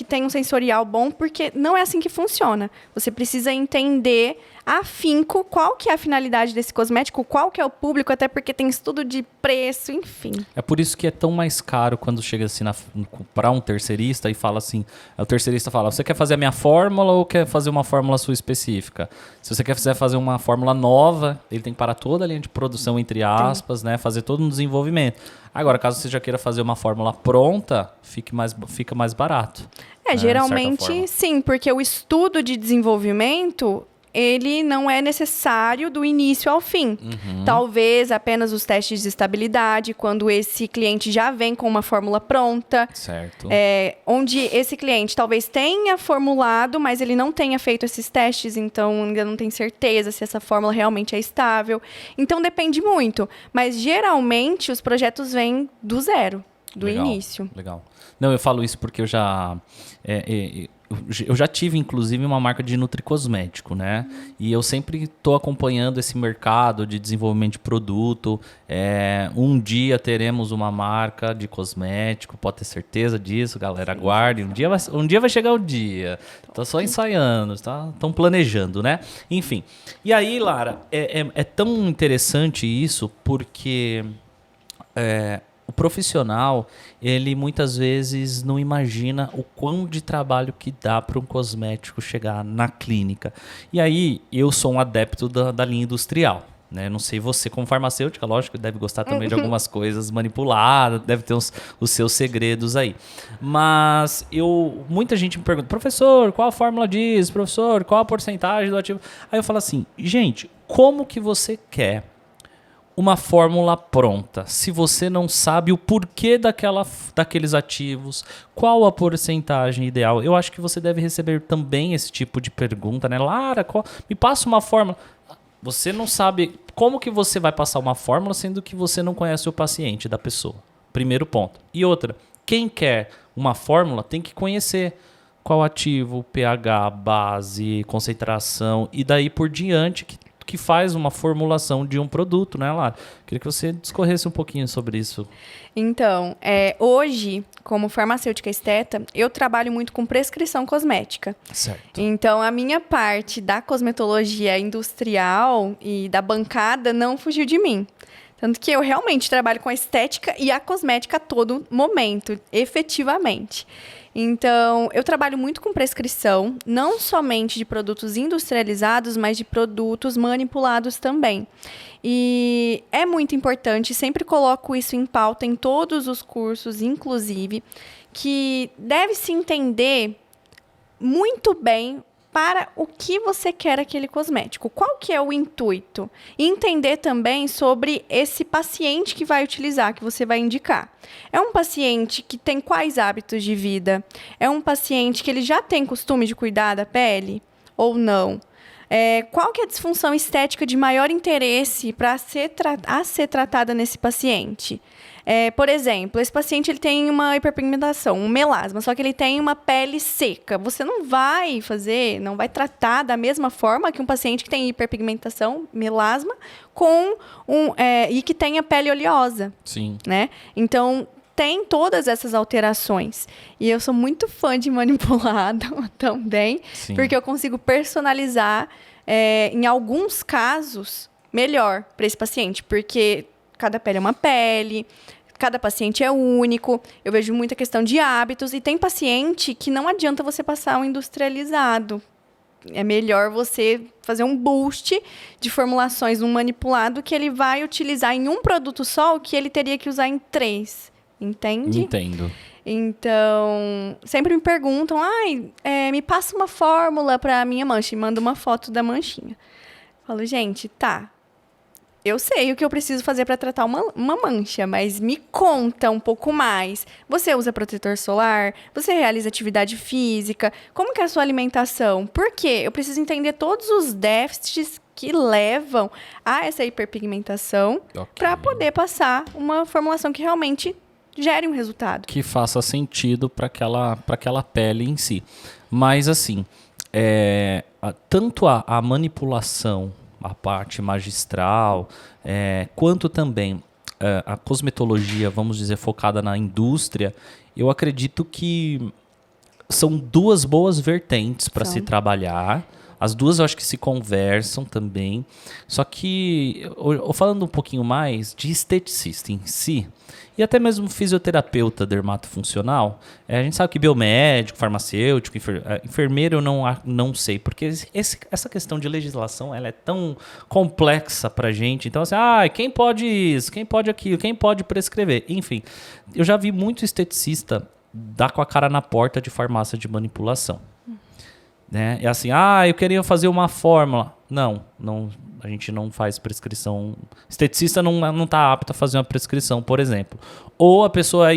tem um sensorial bom, porque não é assim que funciona. Você precisa entender afinco qual que é a finalidade desse cosmético, qual que é o público, até porque tem estudo de preço, enfim. É por isso que é tão mais caro quando chega assim para um terceirista e fala assim, o terceirista fala, você quer fazer a minha fórmula ou quer fazer uma fórmula sua específica? Se você quer fazer uma fórmula nova, ele tem que parar toda a linha de produção, entre aspas, né, fazer todo um desenvolvimento. Agora, caso você já queira fazer uma fórmula pronta, fica mais barato. Geralmente sim, porque o estudo de desenvolvimento, ele não é necessário do início ao fim. Talvez apenas os testes de estabilidade, quando esse cliente já vem com uma fórmula pronta. Certo. Onde esse cliente talvez tenha formulado, mas ele não tenha feito esses testes, então ainda não tem certeza se essa fórmula realmente é estável. Então depende muito. Mas geralmente os projetos vêm do zero, do início. Legal. Não, eu falo isso porque eu já tive, inclusive, uma marca de nutricosmético, né? E eu sempre estou acompanhando esse mercado de desenvolvimento de produto. Um dia teremos uma marca de cosmético, pode ter certeza disso, galera. Aguarde. Um dia vai chegar o dia. Tô só ensaiando, estão planejando, né? Enfim. E aí, Lara, é tão interessante isso porque o profissional, ele muitas vezes não imagina o quão de trabalho que dá para um cosmético chegar na clínica. E aí, eu sou um adepto da linha industrial. Né? Não sei você, como farmacêutica, lógico, deve gostar também de algumas coisas manipuladas, deve ter os seus segredos aí. Mas muita gente me pergunta, professor, qual a fórmula disso? Professor, qual a porcentagem do ativo? Aí eu falo assim, gente, como que você quer uma fórmula pronta, se você não sabe o porquê daqueles ativos, qual a porcentagem ideal? Eu acho que você deve receber também esse tipo de pergunta, né? Lara, me passa uma fórmula. Você não sabe como que você vai passar uma fórmula, sendo que você não conhece o paciente da pessoa. Primeiro ponto. E outra, quem quer uma fórmula tem que conhecer qual ativo, pH, base, concentração e daí por diante que faz uma formulação de um produto, né, Lara? Queria que você discorresse um pouquinho sobre isso. Então, hoje, como farmacêutica esteta, eu trabalho muito com prescrição cosmética. Certo. Então, a minha parte da cosmetologia industrial e da bancada não fugiu de mim. Tanto que eu realmente trabalho com a estética e a cosmética a todo momento, efetivamente. Então, eu trabalho muito com prescrição, não somente de produtos industrializados, mas de produtos manipulados também. E é muito importante, sempre coloco isso em pauta em todos os cursos, inclusive, que deve-se entender muito bem para o que você quer aquele cosmético. Qual que é o intuito? E entender também sobre esse paciente que vai utilizar, que você vai indicar. É um paciente que tem quais hábitos de vida? É um paciente que ele já tem costume de cuidar da pele ou não? Qual que é a disfunção estética de maior interesse para ser tratada nesse paciente? Por exemplo, esse paciente ele tem uma hiperpigmentação, um melasma, só que ele tem uma pele seca. Você não vai tratar da mesma forma que um paciente que tem hiperpigmentação, melasma, e que tem a pele oleosa. Sim. Né? Então, tem todas essas alterações. E eu sou muito fã de manipulado também, Sim. Porque eu consigo personalizar, em alguns casos, melhor para esse paciente, porque cada pele é uma pele, cada paciente é único. Eu vejo muita questão de hábitos. E tem paciente que não adianta você passar um industrializado. É melhor você fazer um boost de formulações no manipulado que ele vai utilizar em um produto só, o que ele teria que usar em 3. Entende? Entendo. Então, sempre me perguntam, me passa uma fórmula para a minha mancha. E manda uma foto da manchinha. Falo, gente, tá. Eu sei o que eu preciso fazer para tratar uma mancha, mas me conta um pouco mais. Você usa protetor solar? Você realiza atividade física? Como que é a sua alimentação? Por quê? Eu preciso entender todos os déficits que levam a essa hiperpigmentação para poder passar uma formulação que realmente gere um resultado. Que faça sentido para aquela pele em si. Mas assim, tanto a manipulação, a parte magistral, quanto também a cosmetologia, vamos dizer, focada na indústria, eu acredito que são duas boas vertentes para se trabalhar. As duas eu acho que se conversam também. Só que, falando um pouquinho mais de esteticista em si, e até mesmo fisioterapeuta dermatofuncional, a gente sabe que biomédico, farmacêutico, enfermeiro eu não sei, porque essa questão de legislação ela é tão complexa pra gente. Então, assim, quem pode isso, quem pode aquilo, quem pode prescrever? Enfim, eu já vi muito esteticista dar com a cara na porta de farmácia de manipulação. Né? É assim, eu queria fazer uma fórmula. Não, a gente não faz prescrição. Esteticista não está apto a fazer uma prescrição, por exemplo. Ou a pessoa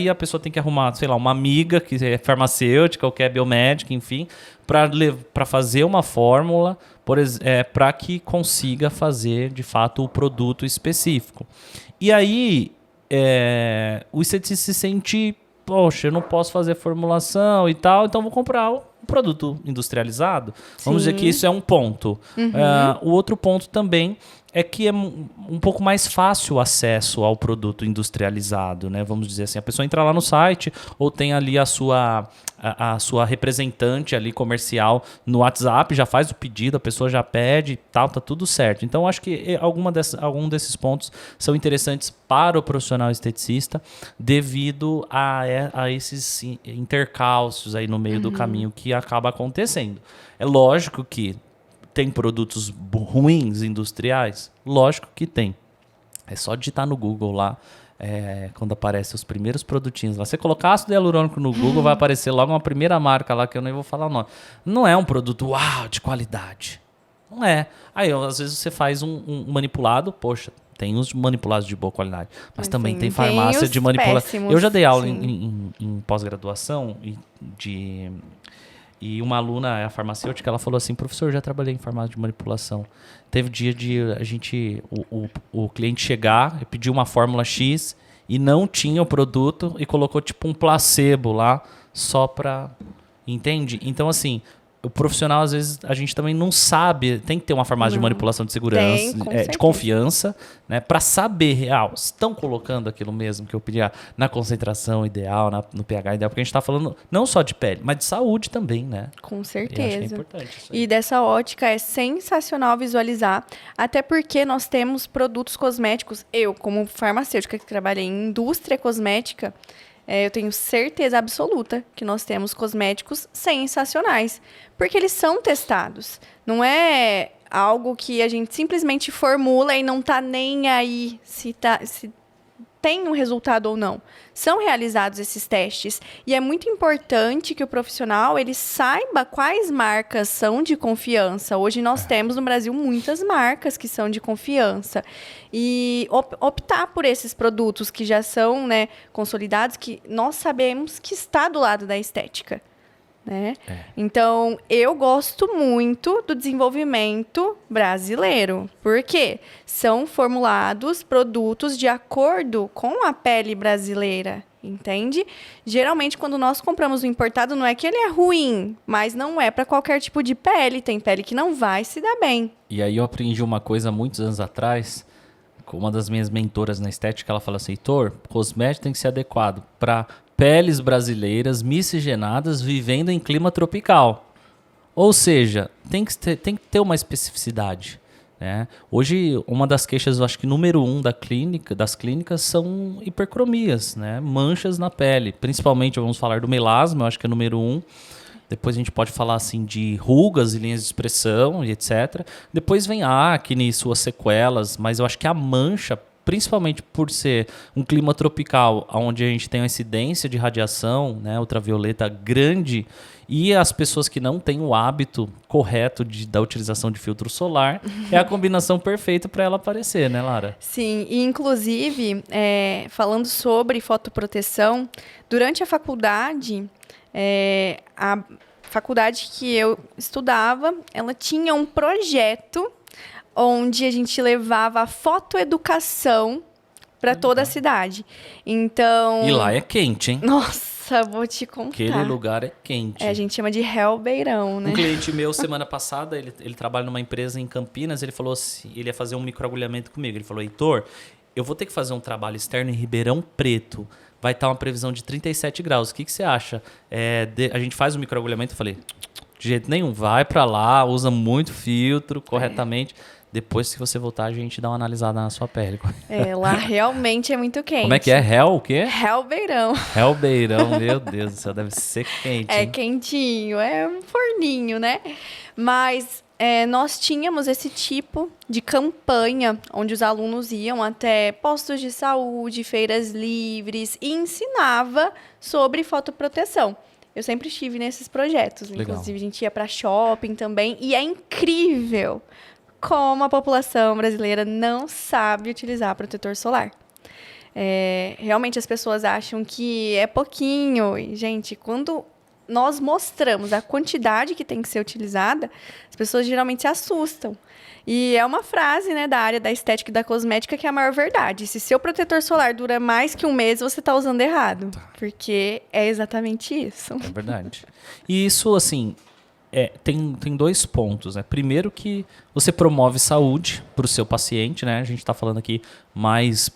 tem que arrumar, sei lá, uma amiga que é farmacêutica ou que é biomédica, enfim, para fazer uma fórmula para que consiga fazer, de fato, o produto específico. E aí, o esteticista se sente, poxa, eu não posso fazer formulação e tal, então vou comprar o produto industrializado. Vamos dizer que isso é um ponto. O outro ponto também é que é um pouco mais fácil o acesso ao produto industrializado, né? Vamos dizer assim, a pessoa entra lá no site ou tem ali a sua representante ali comercial no WhatsApp, já faz o pedido, a pessoa já pede, tal, tá tudo certo. Então, acho que algum desses pontos são interessantes para o profissional esteticista devido a esses intercalços aí no meio do caminho que acaba acontecendo. É lógico que tem produtos ruins industriais? Lógico que tem. É só digitar no Google lá, quando aparecem os primeiros produtinhos lá. Você colocar ácido hialurônico no Google, vai aparecer logo uma primeira marca lá, que eu nem vou falar o nome. Não é um produto, de qualidade. Não é. Aí, às vezes, você faz um manipulado, poxa, tem os manipulados de boa qualidade, mas também tem farmácia de manipulação. Eu já dei aula em pós-graduação e uma aluna, a farmacêutica, ela falou assim, professor, já trabalhei em farmácia de manipulação. Teve dia de o cliente chegar e pedir uma fórmula X e não tinha o produto e colocou tipo um placebo lá só para... Entende? Então, assim, o profissional, às vezes, a gente também não sabe. Tem que ter uma farmácia de manipulação de segurança, de confiança, né? Para saber real. Estão colocando aquilo mesmo que eu pedi na concentração ideal, no pH ideal, porque a gente está falando não só de pele, mas de saúde também, né? Com certeza. E acho que é importante isso aí. E dessa ótica é sensacional visualizar, até porque nós temos produtos cosméticos. Eu, como farmacêutica que trabalhei em indústria cosmética, eu tenho certeza absoluta que nós temos cosméticos sensacionais, porque eles são testados. Não é algo que a gente simplesmente formula e não está nem aí se tem um resultado ou não. São realizados esses testes e é muito importante que o profissional ele saiba quais marcas são de confiança. Hoje nós temos no Brasil muitas marcas que são de confiança e optar por esses produtos que já são, né, consolidados, que nós sabemos que está do lado da estética. Né? Então, eu gosto muito do desenvolvimento brasileiro. Por quê? São formulados produtos de acordo com a pele brasileira, entende? Geralmente, quando nós compramos o importado, não é que ele é ruim, mas não é para qualquer tipo de pele. Tem pele que não vai se dar bem. E aí eu aprendi uma coisa há muitos anos atrás, com uma das minhas mentoras na estética, ela fala assim, Heitor, cosmético tem que ser adequado para peles brasileiras miscigenadas vivendo em clima tropical. Ou seja, tem que ter uma especificidade. Né? Hoje, uma das queixas, eu acho que número 1 das clínicas são hipercromias, né? Manchas na pele. Principalmente, vamos falar do melasma, eu acho que é número 1. Depois a gente pode falar assim, de rugas e linhas de expressão e etc. Depois vem a acne e suas sequelas, mas eu acho que a mancha, principalmente por ser um clima tropical, onde a gente tem uma incidência de radiação, né, ultravioleta grande, e as pessoas que não têm o hábito correto da utilização de filtro solar, é a combinação perfeita para ela aparecer, né, Lara? Sim, e inclusive, falando sobre fotoproteção, durante a faculdade que eu estudava, ela tinha um projeto onde a gente levava a fotoeducação para toda a cidade. Então... E lá é quente, hein? Nossa, vou te contar. Aquele lugar é quente. A gente chama de Hellbeirão, né? Um cliente meu, semana passada, ele trabalha numa empresa em Campinas, ele falou assim, ele ia fazer um microagulhamento comigo. Ele falou, Heitor, eu vou ter que fazer um trabalho externo em Ribeirão Preto. Vai estar uma previsão de 37 graus. O que você acha? A gente faz o microagulhamento? Eu falei, de jeito nenhum, vai pra lá, usa muito filtro corretamente. Depois, se você voltar, a gente dá uma analisada na sua pele. Lá realmente é muito quente. Como é que é? O quê? Hellbeirão. Hellbeirão, meu Deus do céu, deve ser quente. É quentinho, é um forninho, né? Mas nós tínhamos esse tipo de campanha onde os alunos iam até postos de saúde, feiras livres e ensinava sobre fotoproteção. Eu sempre estive nesses projetos. Legal. Inclusive, a gente ia para shopping também. E é incrível como a população brasileira não sabe utilizar protetor solar. Realmente as pessoas acham que é pouquinho. E, gente, quando nós mostramos a quantidade que tem que ser utilizada, as pessoas geralmente se assustam. E é uma frase, né, da área da estética e da cosmética que é a maior verdade. Se seu protetor solar dura mais que um mês, você está usando errado. Porque é exatamente isso. É verdade. E isso, assim... tem dois pontos, né? Primeiro que você promove saúde para o seu paciente, né? A gente está falando aqui mais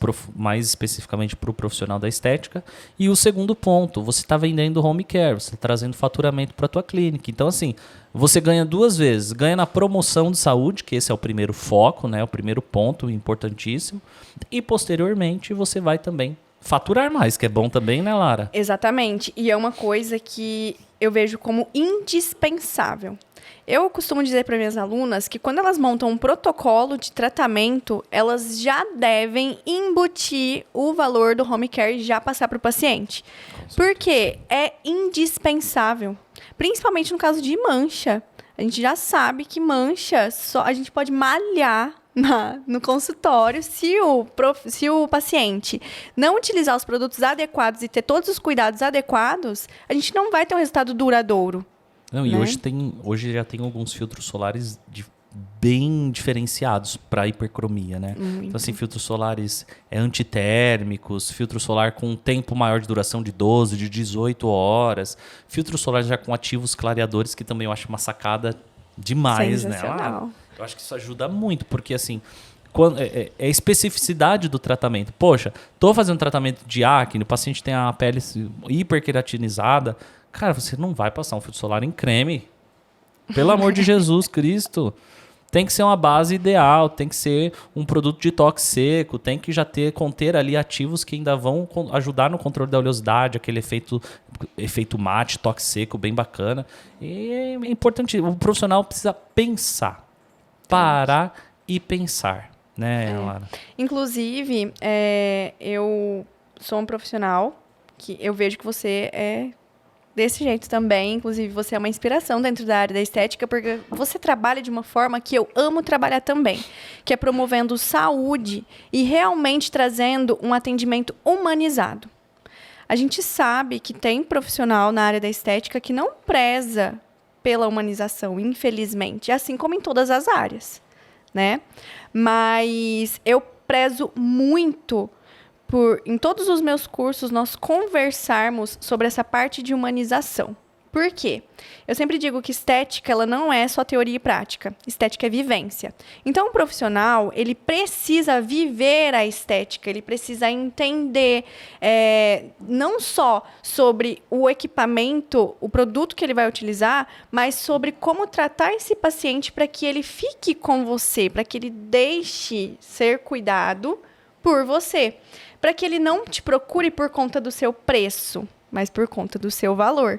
especificamente para o profissional da estética. E o segundo ponto, você está vendendo home care, você está trazendo faturamento para a tua clínica. Então, assim, você ganha duas vezes. Ganha na promoção de saúde, que esse é o primeiro foco, né? O primeiro ponto importantíssimo. E, posteriormente, você vai também faturar mais, que é bom também, né, Lara? Exatamente. E é uma coisa que eu vejo como indispensável. Eu costumo dizer para minhas alunas que quando elas montam um protocolo de tratamento, elas já devem embutir o valor do home care e já passar para o paciente. Porque é indispensável. Principalmente no caso de mancha. A gente já sabe que mancha, a gente pode malhar no consultório, se o paciente não utilizar os produtos adequados e ter todos os cuidados adequados, a gente não vai ter um resultado duradouro. Não, né? E hoje já tem alguns filtros solares bem diferenciados para hipercromia, né? Muito. Então, assim, filtros solares antitérmicos, filtro solar com tempo maior de duração de 12, de 18 horas, filtros solares já com ativos clareadores, que também eu acho uma sacada demais, né? Eu acho que isso ajuda muito, porque assim, é a especificidade do tratamento. Poxa, tô fazendo tratamento de acne, o paciente tem a pele hiperqueratinizada. Cara, você não vai passar um filtro solar em creme. Pelo amor de Jesus Cristo. Tem que ser uma base ideal, tem que ser um produto de toque seco, tem que já conter ali ativos que ainda vão ajudar no controle da oleosidade, aquele efeito mate, toque seco, bem bacana. E é importante, o profissional precisa pensar. Parar e pensar, né, Lara? Inclusive, eu sou um profissional que eu vejo que você é desse jeito também. Inclusive, você é uma inspiração dentro da área da estética, porque você trabalha de uma forma que eu amo trabalhar também, que é promovendo saúde e realmente trazendo um atendimento humanizado. A gente sabe que tem profissional na área da estética que não preza pela humanização, infelizmente, assim como em todas as áreas, né? Mas eu prezo muito por, em todos os meus cursos, nós conversarmos sobre essa parte de humanização. Por quê? Eu sempre digo que estética, ela não é só teoria e prática. Estética é vivência. Então, o profissional, ele precisa viver a estética, ele precisa entender não só sobre o equipamento, o produto que ele vai utilizar, mas sobre como tratar esse paciente para que ele fique com você, para que ele deixe ser cuidado por você, para que ele não te procure por conta do seu preço, mas por conta do seu valor.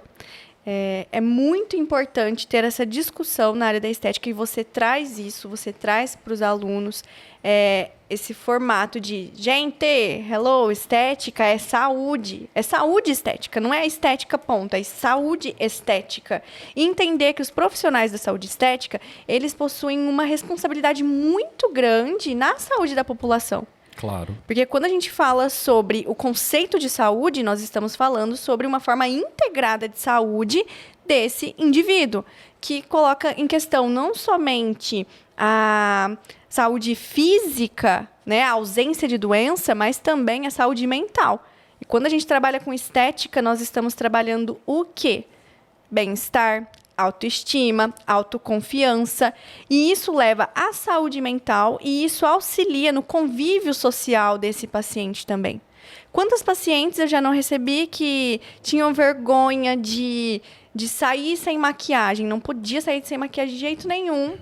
É muito importante ter essa discussão na área da estética e você traz isso, você traz para os alunos esse formato de, gente, hello, estética é saúde estética, não é estética ponta, é saúde estética. E entender que os profissionais da saúde estética, eles possuem uma responsabilidade muito grande na saúde da população. Claro. Porque quando a gente fala sobre o conceito de saúde, nós estamos falando sobre uma forma integrada de saúde desse indivíduo, que coloca em questão não somente a saúde física, né, a ausência de doença, mas também a saúde mental. E quando a gente trabalha com estética, nós estamos trabalhando o quê? Bem-estar, autoestima, autoconfiança, e isso leva à saúde mental e isso auxilia no convívio social desse paciente também. Quantas pacientes eu já não recebi que tinham vergonha de sair sem maquiagem, não podia sair sem maquiagem de jeito nenhum.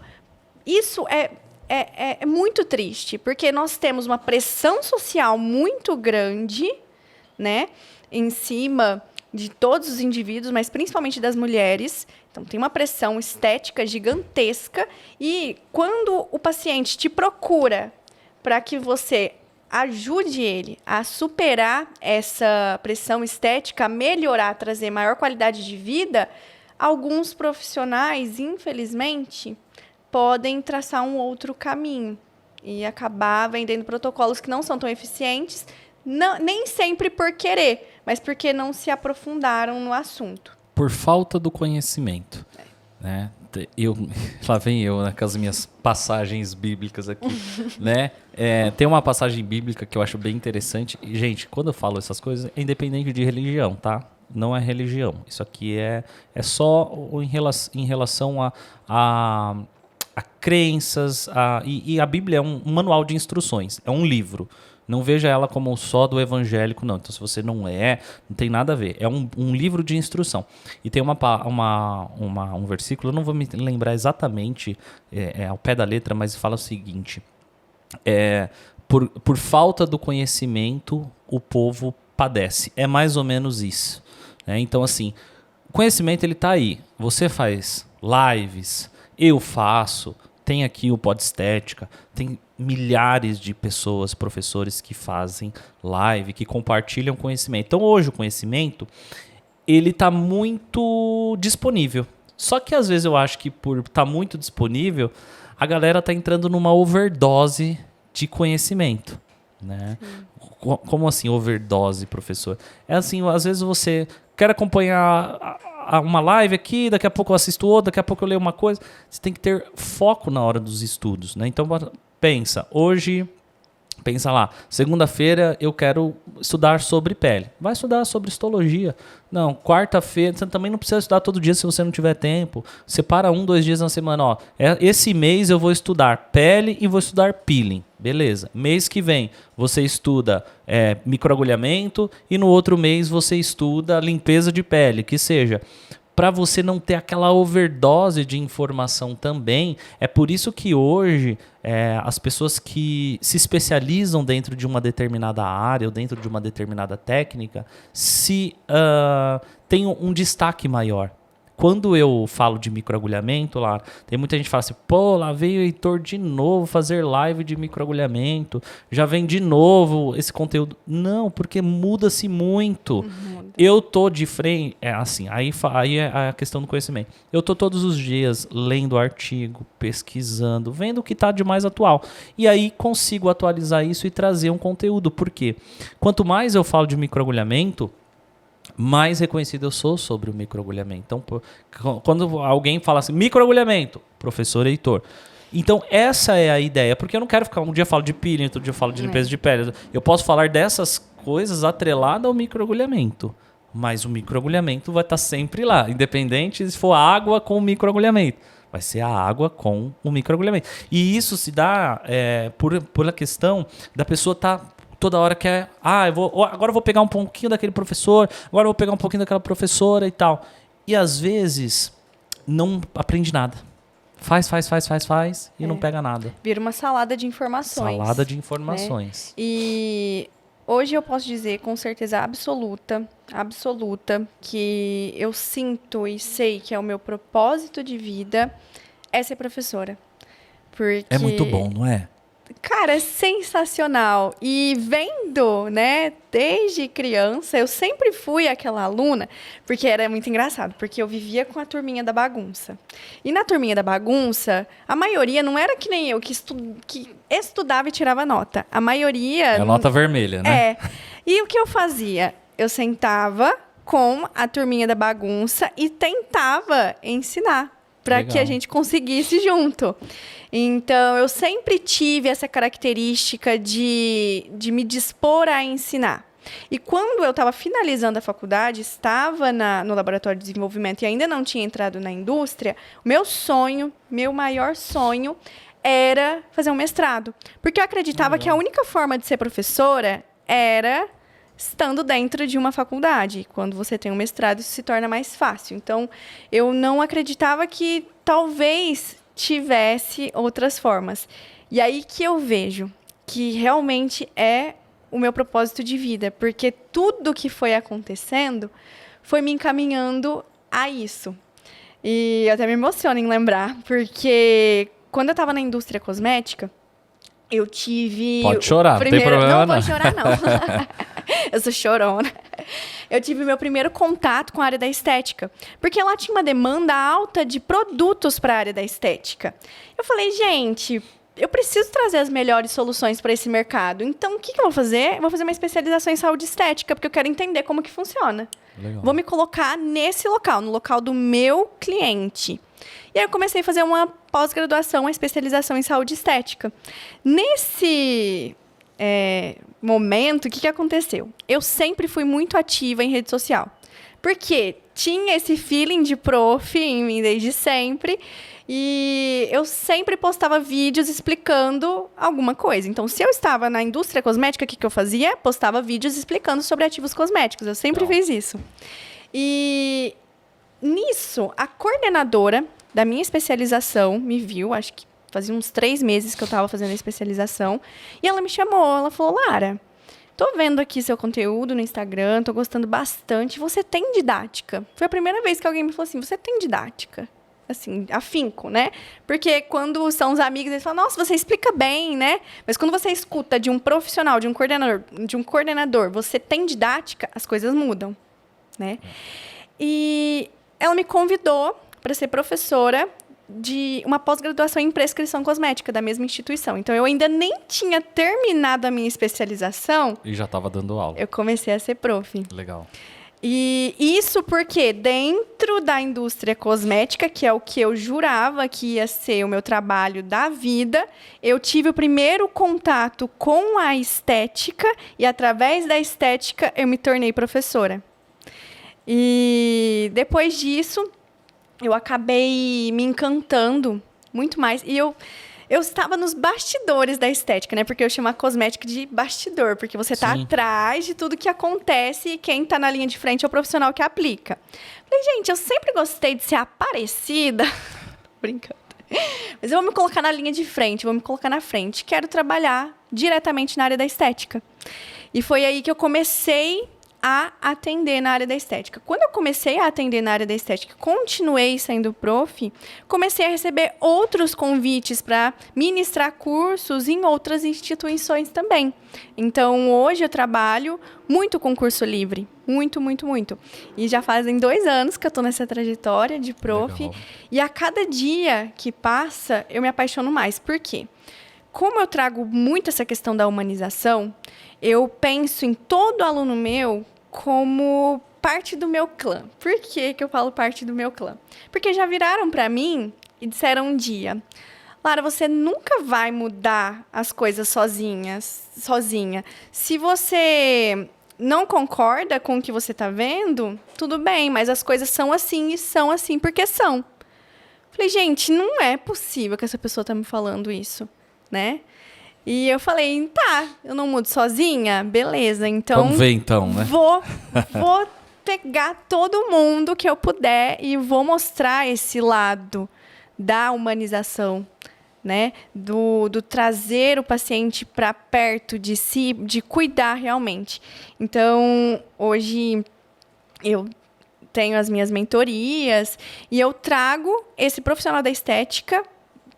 Isso é muito triste, porque nós temos uma pressão social muito grande, né, em cima de todos os indivíduos, mas principalmente das mulheres. Então, tem uma pressão estética gigantesca e quando o paciente te procura para que você ajude ele a superar essa pressão estética, a melhorar, a trazer maior qualidade de vida, alguns profissionais, infelizmente, podem traçar um outro caminho e acabar vendendo protocolos que não são tão eficientes, nem sempre por querer, mas porque não se aprofundaram no assunto. Por falta do conhecimento. Né? Lá vem eu, né, com as minhas passagens bíblicas aqui. Né? Tem uma passagem bíblica que eu acho bem interessante. E, gente, quando eu falo essas coisas, é independente de religião, tá? Não é religião. Isso aqui é só em relação a crenças. E a Bíblia é um manual de instruções, é um livro. Não veja ela como só do evangélico, não. Então, se você não tem nada a ver. É um livro de instrução. E tem um versículo, eu não vou me lembrar exatamente ao pé da letra, mas fala o seguinte. Por falta do conhecimento, o povo padece. É mais ou menos isso. Né? Então, assim, o conhecimento ele está aí. Você faz lives, eu faço, tem aqui o Pod Estética, tem milhares de pessoas, professores que fazem live, que compartilham conhecimento. Então hoje o conhecimento ele está muito disponível. Só que às vezes eu acho que por estar muito disponível, a galera está entrando numa overdose de conhecimento. Né? Como assim overdose, professor? É assim, às vezes você quer acompanhar uma live aqui, daqui a pouco eu assisto outra, daqui a pouco eu leio uma coisa. Você tem que ter foco na hora dos estudos, né? Então, pensa lá, segunda-feira eu quero estudar sobre pele. Vai estudar sobre histologia. Não, quarta-feira, você também não precisa estudar todo dia se você não tiver tempo. Separa 1-2 dias na semana. Ó, esse mês eu vou estudar pele e vou estudar peeling. Beleza. Mês que vem você estuda microagulhamento e no outro mês você estuda limpeza de pele, que seja. Para você não ter aquela overdose de informação também. É por isso que hoje as pessoas que se especializam dentro de uma determinada área ou dentro de uma determinada técnica têm um destaque maior. Quando eu falo de microagulhamento, lá tem muita gente que fala assim, pô, lá veio o Heitor de novo fazer live de microagulhamento, já vem de novo esse conteúdo. Não, porque muda-se muito. Eu tô de frente, aí é a questão do conhecimento. Eu tô todos os dias lendo artigo, pesquisando, vendo o que tá de mais atual. E aí consigo atualizar isso e trazer um conteúdo. Por quê? Quanto mais eu falo de microagulhamento, mais reconhecido eu sou sobre o microagulhamento. Então, quando alguém fala assim, microagulhamento, professor Heitor. Então, essa é a ideia, porque eu não quero ficar, um dia eu falo de peeling, outro dia eu falo de limpeza de pele. Eu posso falar dessas coisas atreladas ao microagulhamento, mas o microagulhamento vai estar sempre lá, independente se for água com microagulhamento. Vai ser a água com o microagulhamento. E isso se dá por a questão da pessoa estar toda hora quer, agora eu vou pegar um pouquinho daquele professor, agora eu vou pegar um pouquinho daquela professora e tal. E às vezes não aprende nada. Faz e não pega nada. Vira uma salada de informações. Salada de informações. Né? E hoje eu posso dizer com certeza absoluta, que eu sinto e sei que é o meu propósito de vida é ser professora. Porque é muito bom, não é? Cara, é sensacional. E vendo, né, desde criança, eu sempre fui aquela aluna, porque era muito engraçado, porque eu vivia com a turminha da bagunça. E na turminha da bagunça, a maioria não era que nem eu, que estudava e tirava nota. A maioria... É a nota vermelha, né? E o que eu fazia? Eu sentava com a turminha da bagunça e tentava ensinar para que a gente conseguisse junto. Então, eu sempre tive essa característica de me dispor a ensinar. E quando eu estava finalizando a faculdade, estava no laboratório de desenvolvimento e ainda não tinha entrado na indústria, meu maior sonho era fazer um mestrado. Porque eu acreditava que a única forma de ser professora era estando dentro de uma faculdade. Quando você tem um mestrado, isso se torna mais fácil. Então, eu não acreditava que talvez tivesse outras formas. E aí que eu vejo que realmente é o meu propósito de vida, porque tudo que foi acontecendo foi me encaminhando a isso. E eu até me emociono em lembrar, porque quando eu estava na indústria cosmética, eu tive... Pode chorar, não tem problema não. Não vou chorar, não. Eu sou chorona. Eu tive meu primeiro contato com a área da estética, porque lá tinha uma demanda alta de produtos para a área da estética. Eu falei, gente, eu preciso trazer as melhores soluções para esse mercado. Então, o que eu vou fazer? Eu vou fazer uma especialização em saúde estética, porque eu quero entender como que funciona. Legal. Vou me colocar nesse local, no local do meu cliente. E aí eu comecei a fazer uma pós-graduação, uma especialização em saúde estética. Nesse momento, o que aconteceu? Eu sempre fui muito ativa em rede social. Porque tinha esse feeling de prof em mim desde sempre. E eu sempre postava vídeos explicando alguma coisa. Então, se eu estava na indústria cosmética, o que eu fazia? Postava vídeos explicando sobre ativos cosméticos. Eu sempre fiz isso. E nisso, a coordenadora da minha especialização me viu, acho que fazia uns 3 meses que eu estava fazendo a especialização, e ela me chamou, ela falou, Lara, tô vendo aqui seu conteúdo no Instagram, tô gostando bastante, você tem didática? Foi a primeira vez que alguém me falou assim, você tem didática? Assim, afinco, né? Porque quando são os amigos, eles falam, nossa, você explica bem, né? Mas quando você escuta de um profissional, de um coordenador, você tem didática, as coisas mudam, né? E ela me convidou para ser professora de uma pós-graduação em prescrição cosmética da mesma instituição. Então, eu ainda nem tinha terminado a minha especialização. E já estava dando aula. Eu comecei a ser prof. Legal. E isso porque dentro da indústria cosmética, que é o que eu jurava que ia ser o meu trabalho da vida, eu tive o primeiro contato com a estética e, através da estética, eu me tornei professora. E depois disso, eu acabei me encantando muito mais. E eu estava nos bastidores da estética, né? Porque eu chamo a cosmética de bastidor, porque você está atrás de tudo que acontece e quem está na linha de frente é o profissional que aplica. Falei, gente, eu sempre gostei de ser aparecida. Brincando. Mas eu vou me colocar na linha de frente, vou me colocar na frente. Quero trabalhar diretamente na área da estética. E foi aí que eu comecei a atender na área da estética. Quando eu comecei a atender na área da estética, continuei sendo prof, comecei a receber outros convites para ministrar cursos em outras instituições também. Então, hoje eu trabalho muito com curso livre. Muito, muito, muito. E já fazem 2 anos que eu estou nessa trajetória de prof. Legal. E a cada dia que passa, eu me apaixono mais. Por quê? Como eu trago muito essa questão da humanização, eu penso em todo aluno meu como parte do meu clã. Por que eu falo parte do meu clã? Porque já viraram para mim e disseram um dia, Lara, você nunca vai mudar as coisas sozinha. Se você não concorda com o que você está vendo, tudo bem, mas as coisas são assim e são assim porque são. Falei, gente, não é possível que essa pessoa está me falando isso, né? E eu falei, tá, eu não mudo sozinha? Beleza, então... Vamos ver então, né? Vou pegar todo mundo que eu puder e vou mostrar esse lado da humanização, né? Do trazer o paciente para perto de si, de cuidar realmente. Então, hoje eu tenho as minhas mentorias e eu trago esse profissional da estética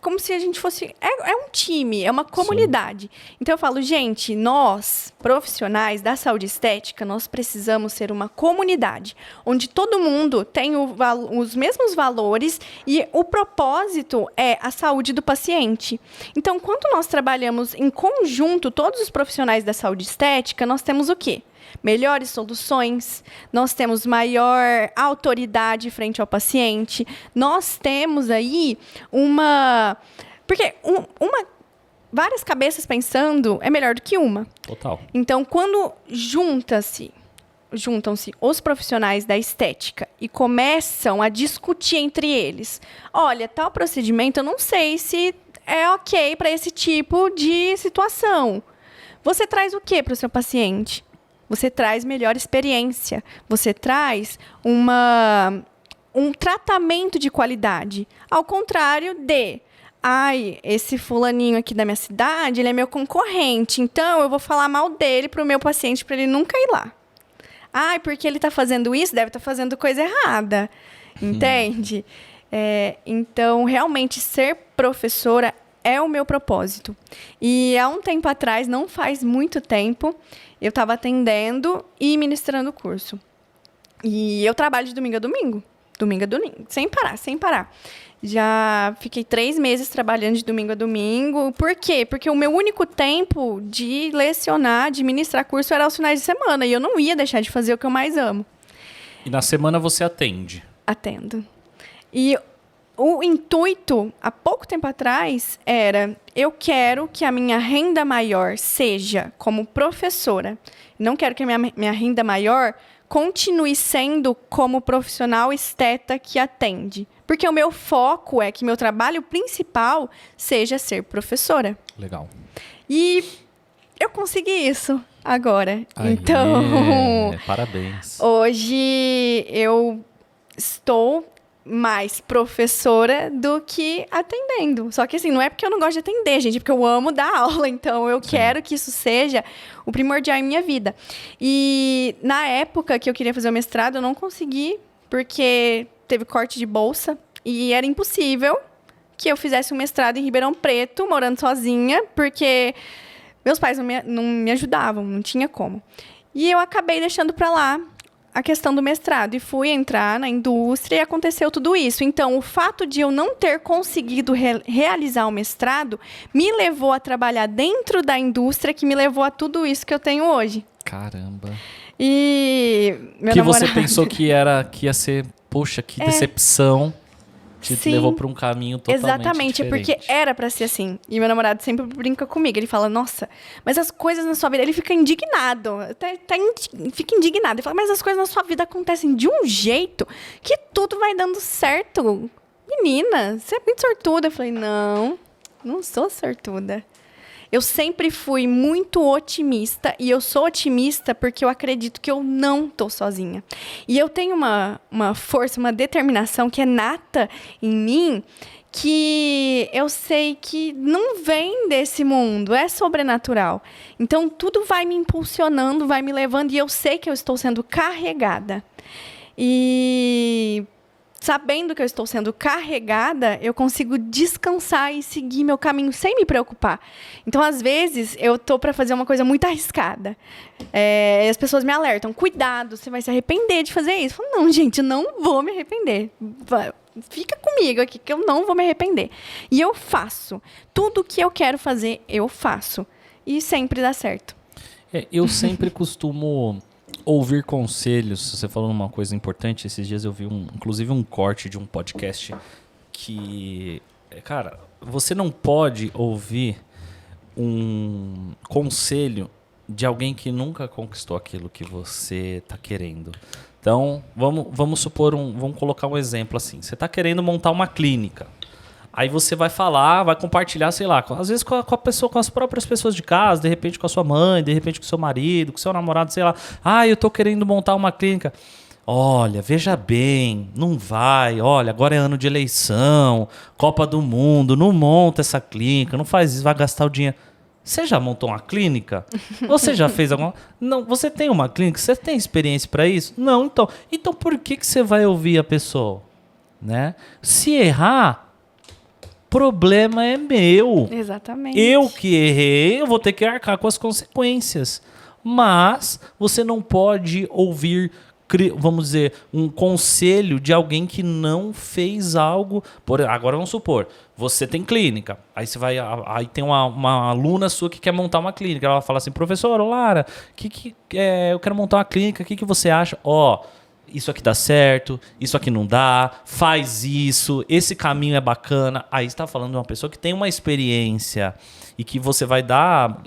como se a gente fosse... É um time, é uma comunidade. Sim. Então, eu falo, gente, nós, profissionais da saúde estética, nós precisamos ser uma comunidade, onde todo mundo tem os mesmos valores e o propósito é a saúde do paciente. Então, quando nós trabalhamos em conjunto, todos os profissionais da saúde estética, nós temos o quê? melhores soluções, nós temos maior autoridade frente ao paciente, nós temos aí uma... Porque várias cabeças pensando é melhor do que uma. Total. Então, quando juntam-se os profissionais da estética e começam a discutir entre eles, olha, tal procedimento eu não sei se é ok para esse tipo de situação. Você traz o que para o seu paciente? Você traz melhor experiência. Você traz um tratamento de qualidade. Ao contrário de... esse fulaninho aqui da minha cidade, ele é meu concorrente, então eu vou falar mal dele para o meu paciente para ele nunca ir lá. Porque ele está fazendo isso, deve estar fazendo coisa errada. Entende? Então, realmente, ser professora é o meu propósito. E há um tempo atrás, não faz muito tempo, eu estava atendendo e ministrando o curso. E eu trabalho de domingo a domingo. Domingo a domingo. Sem parar. Já fiquei 3 meses trabalhando de domingo a domingo. Por quê? Porque o meu único tempo de lecionar, de ministrar curso, era aos finais de semana. E eu não ia deixar de fazer o que eu mais amo. E na semana você atende? Atendo. E o intuito, há pouco tempo atrás, era... Eu quero que a minha renda maior seja como professora. Não quero que a minha renda maior continue sendo como profissional esteta que atende. Porque o meu foco é que meu trabalho principal seja ser professora. Legal. E eu consegui isso agora. Então, parabéns. Hoje eu estou mais professora do que atendendo. Só que assim, não é porque eu não gosto de atender, gente, é porque eu amo dar aula. Então, eu quero que isso seja o primordial em minha vida. E na época que eu queria fazer o mestrado, eu não consegui, porque teve corte de bolsa. E era impossível que eu fizesse um mestrado em Ribeirão Preto, morando sozinha, porque meus pais não me ajudavam, não tinha como. E eu acabei deixando para lá a questão do mestrado e fui entrar na indústria e aconteceu tudo isso. Então, o fato de eu não ter conseguido realizar o mestrado me levou a trabalhar dentro da indústria, que me levou a tudo isso que eu tenho hoje. Caramba. E meu que namorado... você pensou que ia ser, poxa, que decepção. Te levou para um caminho totalmente exatamente, diferente. É porque era para ser assim. E meu namorado sempre brinca comigo. Ele fala, nossa, mas as coisas na sua vida... Ele fica indignado. Fica indignado. Ele fala, mas as coisas na sua vida acontecem de um jeito que tudo vai dando certo. Menina, você é muito sortuda. Eu falei, não sou sortuda. Eu sempre fui muito otimista. E eu sou otimista porque eu acredito que eu não estou sozinha. E eu tenho uma força, uma determinação que é nata em mim, que eu sei que não vem desse mundo, é sobrenatural. Então, tudo vai me impulsionando, vai me levando, e eu sei que eu estou sendo carregada. E... sabendo que eu estou sendo carregada, eu consigo descansar e seguir meu caminho sem me preocupar. Então, às vezes, eu estou para fazer uma coisa muito arriscada. E as pessoas me alertam, cuidado, você vai se arrepender de fazer isso. Eu falo, não, gente, não vou me arrepender. Fica comigo aqui, que eu não vou me arrepender. E eu faço. Tudo que eu quero fazer, eu faço. E sempre dá certo. Eu sempre costumo... ouvir conselhos. Você falou uma coisa importante. Esses dias eu vi inclusive um corte de um podcast que, cara, você não pode ouvir um conselho de alguém que nunca conquistou aquilo que você está querendo. Então, vamos supor vamos colocar um exemplo assim. Você está querendo montar uma clínica. Aí você vai falar, vai compartilhar, sei lá, às vezes com a pessoa, com as próprias pessoas de casa, de repente com a sua mãe, de repente com o seu marido, com o seu namorado, sei lá. Eu tô querendo montar uma clínica. Olha, veja bem, não vai. Olha, agora é ano de eleição, Copa do Mundo, não monta essa clínica, não faz isso, vai gastar o dinheiro. Você já montou uma clínica? Você já fez alguma... Não, você tem uma clínica? Você tem experiência para isso? Não, então por que você vai ouvir a pessoa? Né? Se errar... problema é meu. Exatamente. Eu que errei, eu vou ter que arcar com as consequências. Mas você não pode ouvir vamos dizer, um conselho de alguém que não fez algo. Agora vamos supor, você tem clínica, aí você vai, aí tem uma aluna sua que quer montar uma clínica, ela fala assim, professora Lara, eu quero montar uma clínica, o que você acha? Isso aqui dá certo, isso aqui não dá, faz isso, esse caminho é bacana. Aí você está falando de uma pessoa que tem uma experiência e que você vai dar,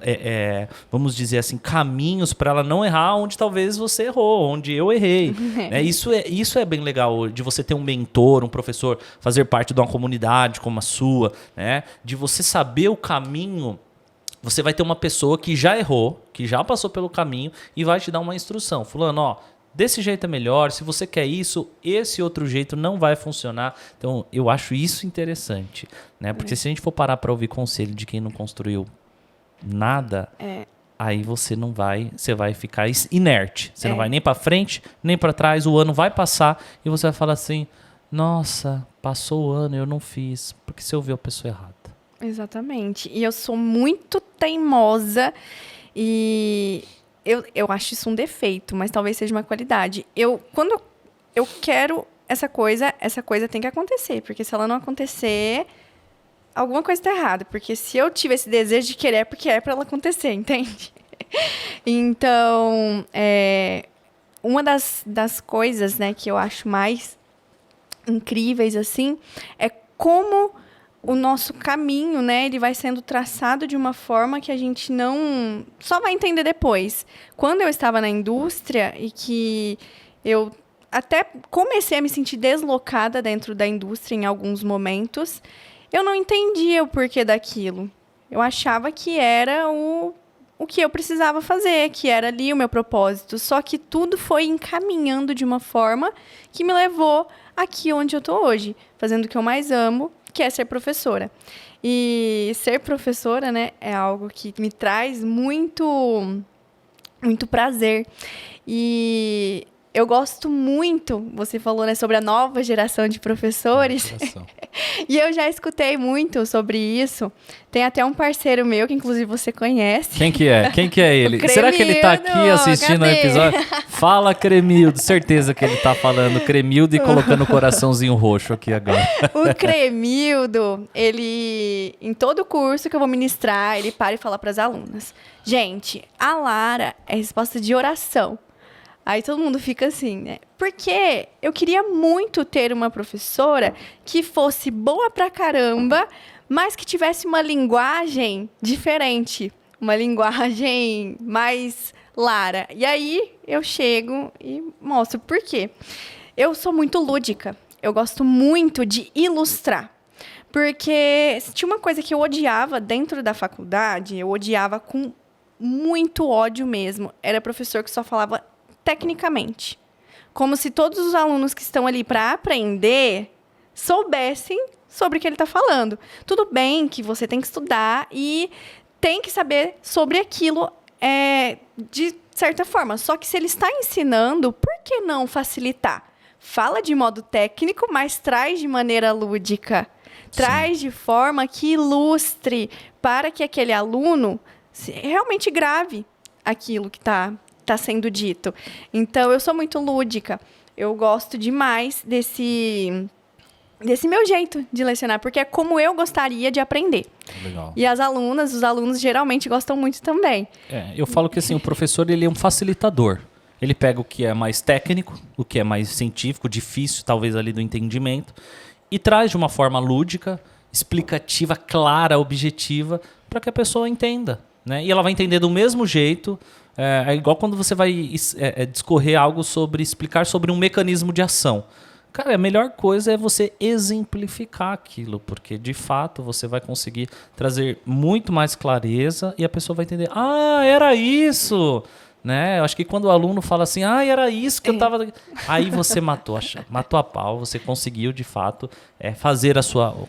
vamos dizer assim, caminhos para ela não errar onde talvez você errou, onde eu errei. Isso é bem legal, de você ter um mentor, um professor, fazer parte de uma comunidade como a sua, né? De você saber o caminho. Você vai ter uma pessoa que já errou, que já passou pelo caminho e vai te dar uma instrução. Fulano, desse jeito é melhor, se você quer isso, esse outro jeito não vai funcionar. Então, eu acho isso interessante, né? Porque se a gente for parar para ouvir conselho de quem não construiu nada, aí você vai ficar inerte. Você não vai nem para frente, nem para trás, o ano vai passar e você vai falar assim, nossa, passou o ano e eu não fiz, porque você ouviu a pessoa errada. Exatamente. E eu sou muito teimosa e... Eu acho isso um defeito, mas talvez seja uma qualidade. Quando eu quero essa coisa tem que acontecer. Porque se ela não acontecer, alguma coisa está errada. Porque se eu tive esse desejo de querer, é porque é para ela acontecer, entende? Então, uma das coisas, né, que eu acho mais incríveis, assim, é como o nosso caminho, né, ele vai sendo traçado de uma forma que a gente não... só vai entender depois. Quando eu estava na indústria e que eu até comecei a me sentir deslocada dentro da indústria em alguns momentos, eu não entendia o porquê daquilo. Eu achava que era o que eu precisava fazer, que era ali o meu propósito. Só que tudo foi encaminhando de uma forma que me levou aqui onde eu estou hoje, fazendo o que eu mais amo, que é ser professora. E ser professora, né, é algo que me traz muito, muito prazer. E eu gosto muito, você falou, né, sobre a nova geração de professores. E eu já escutei muito sobre isso. Tem até um parceiro meu, que inclusive você conhece. Quem que é ele? Será que ele tá aqui assistindo o episódio? Fala, Cremildo. Certeza que ele tá falando Cremildo e colocando o coraçãozinho roxo aqui agora. O Cremildo, ele, em todo curso que eu vou ministrar, ele para e fala para as alunas. Gente, a Lara é resposta de oração. Aí todo mundo fica assim, né? Porque eu queria muito ter uma professora que fosse boa pra caramba, mas que tivesse uma linguagem diferente. Uma linguagem mais Lara. E aí eu chego e mostro por quê. Eu sou muito lúdica. Eu gosto muito de ilustrar. Porque se tinha uma coisa que eu odiava dentro da faculdade, eu odiava com muito ódio mesmo. Era professor que só falava tecnicamente. Como se todos os alunos que estão ali para aprender soubessem sobre o que ele está falando. Tudo bem que você tem que estudar e tem que saber sobre aquilo de certa forma. Só que se ele está ensinando, por que não facilitar? Fala de modo técnico, mas traz de maneira lúdica. Traz de forma que ilustre para que aquele aluno realmente grave aquilo que está sendo dito. Então, eu sou muito lúdica. Eu gosto demais desse meu jeito de lecionar, porque é como eu gostaria de aprender. Legal. E os alunos geralmente gostam muito também. Eu falo que assim, o professor ele é um facilitador. Ele pega o que é mais técnico, o que é mais científico, difícil, talvez ali do entendimento, e traz de uma forma lúdica, explicativa, clara, objetiva, para que a pessoa entenda, né? E ela vai entender do mesmo jeito. É igual quando você vai discorrer algo explicar sobre um mecanismo de ação. Cara, a melhor coisa é você exemplificar aquilo, porque de fato você vai conseguir trazer muito mais clareza e a pessoa vai entender, era isso, né? Eu acho que quando o aluno fala assim, era isso que eu tava... Aí você matou a pau, você conseguiu de fato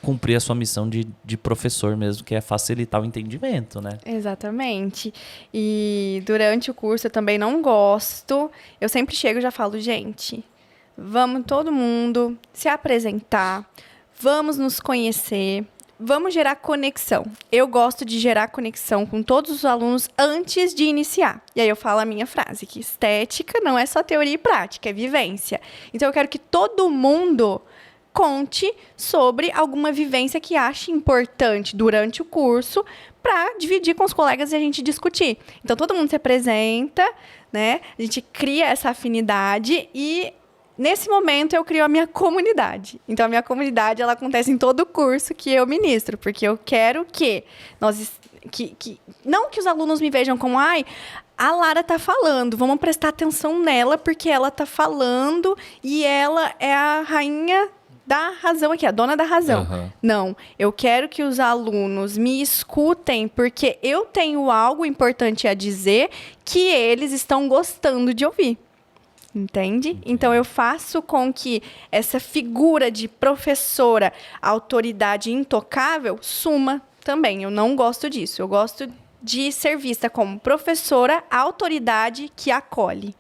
cumprir a sua missão de professor mesmo, que é facilitar o entendimento, né? Exatamente. E durante o curso eu também não gosto. Eu sempre chego e já falo, gente, vamos todo mundo se apresentar, vamos nos conhecer, vamos gerar conexão. Eu gosto de gerar conexão com todos os alunos antes de iniciar. E aí eu falo a minha frase, que estética não é só teoria e prática, é vivência. Então eu quero que todo mundo conte sobre alguma vivência que ache importante durante o curso para dividir com os colegas e a gente discutir. Então todo mundo se apresenta, né? A gente cria essa afinidade e nesse momento eu crio a minha comunidade. Então a minha comunidade ela acontece em todo o curso que eu ministro, porque eu quero que não que os alunos me vejam como a Lara tá falando, vamos prestar atenção nela porque ela tá falando e ela é a rainha da razão aqui, a dona da razão. Uhum. Não, eu quero que os alunos me escutem porque eu tenho algo importante a dizer que eles estão gostando de ouvir. Entende? Então, eu faço com que essa figura de professora, autoridade intocável, suma também. Eu não gosto disso. Eu gosto de ser vista como professora, autoridade que acolhe.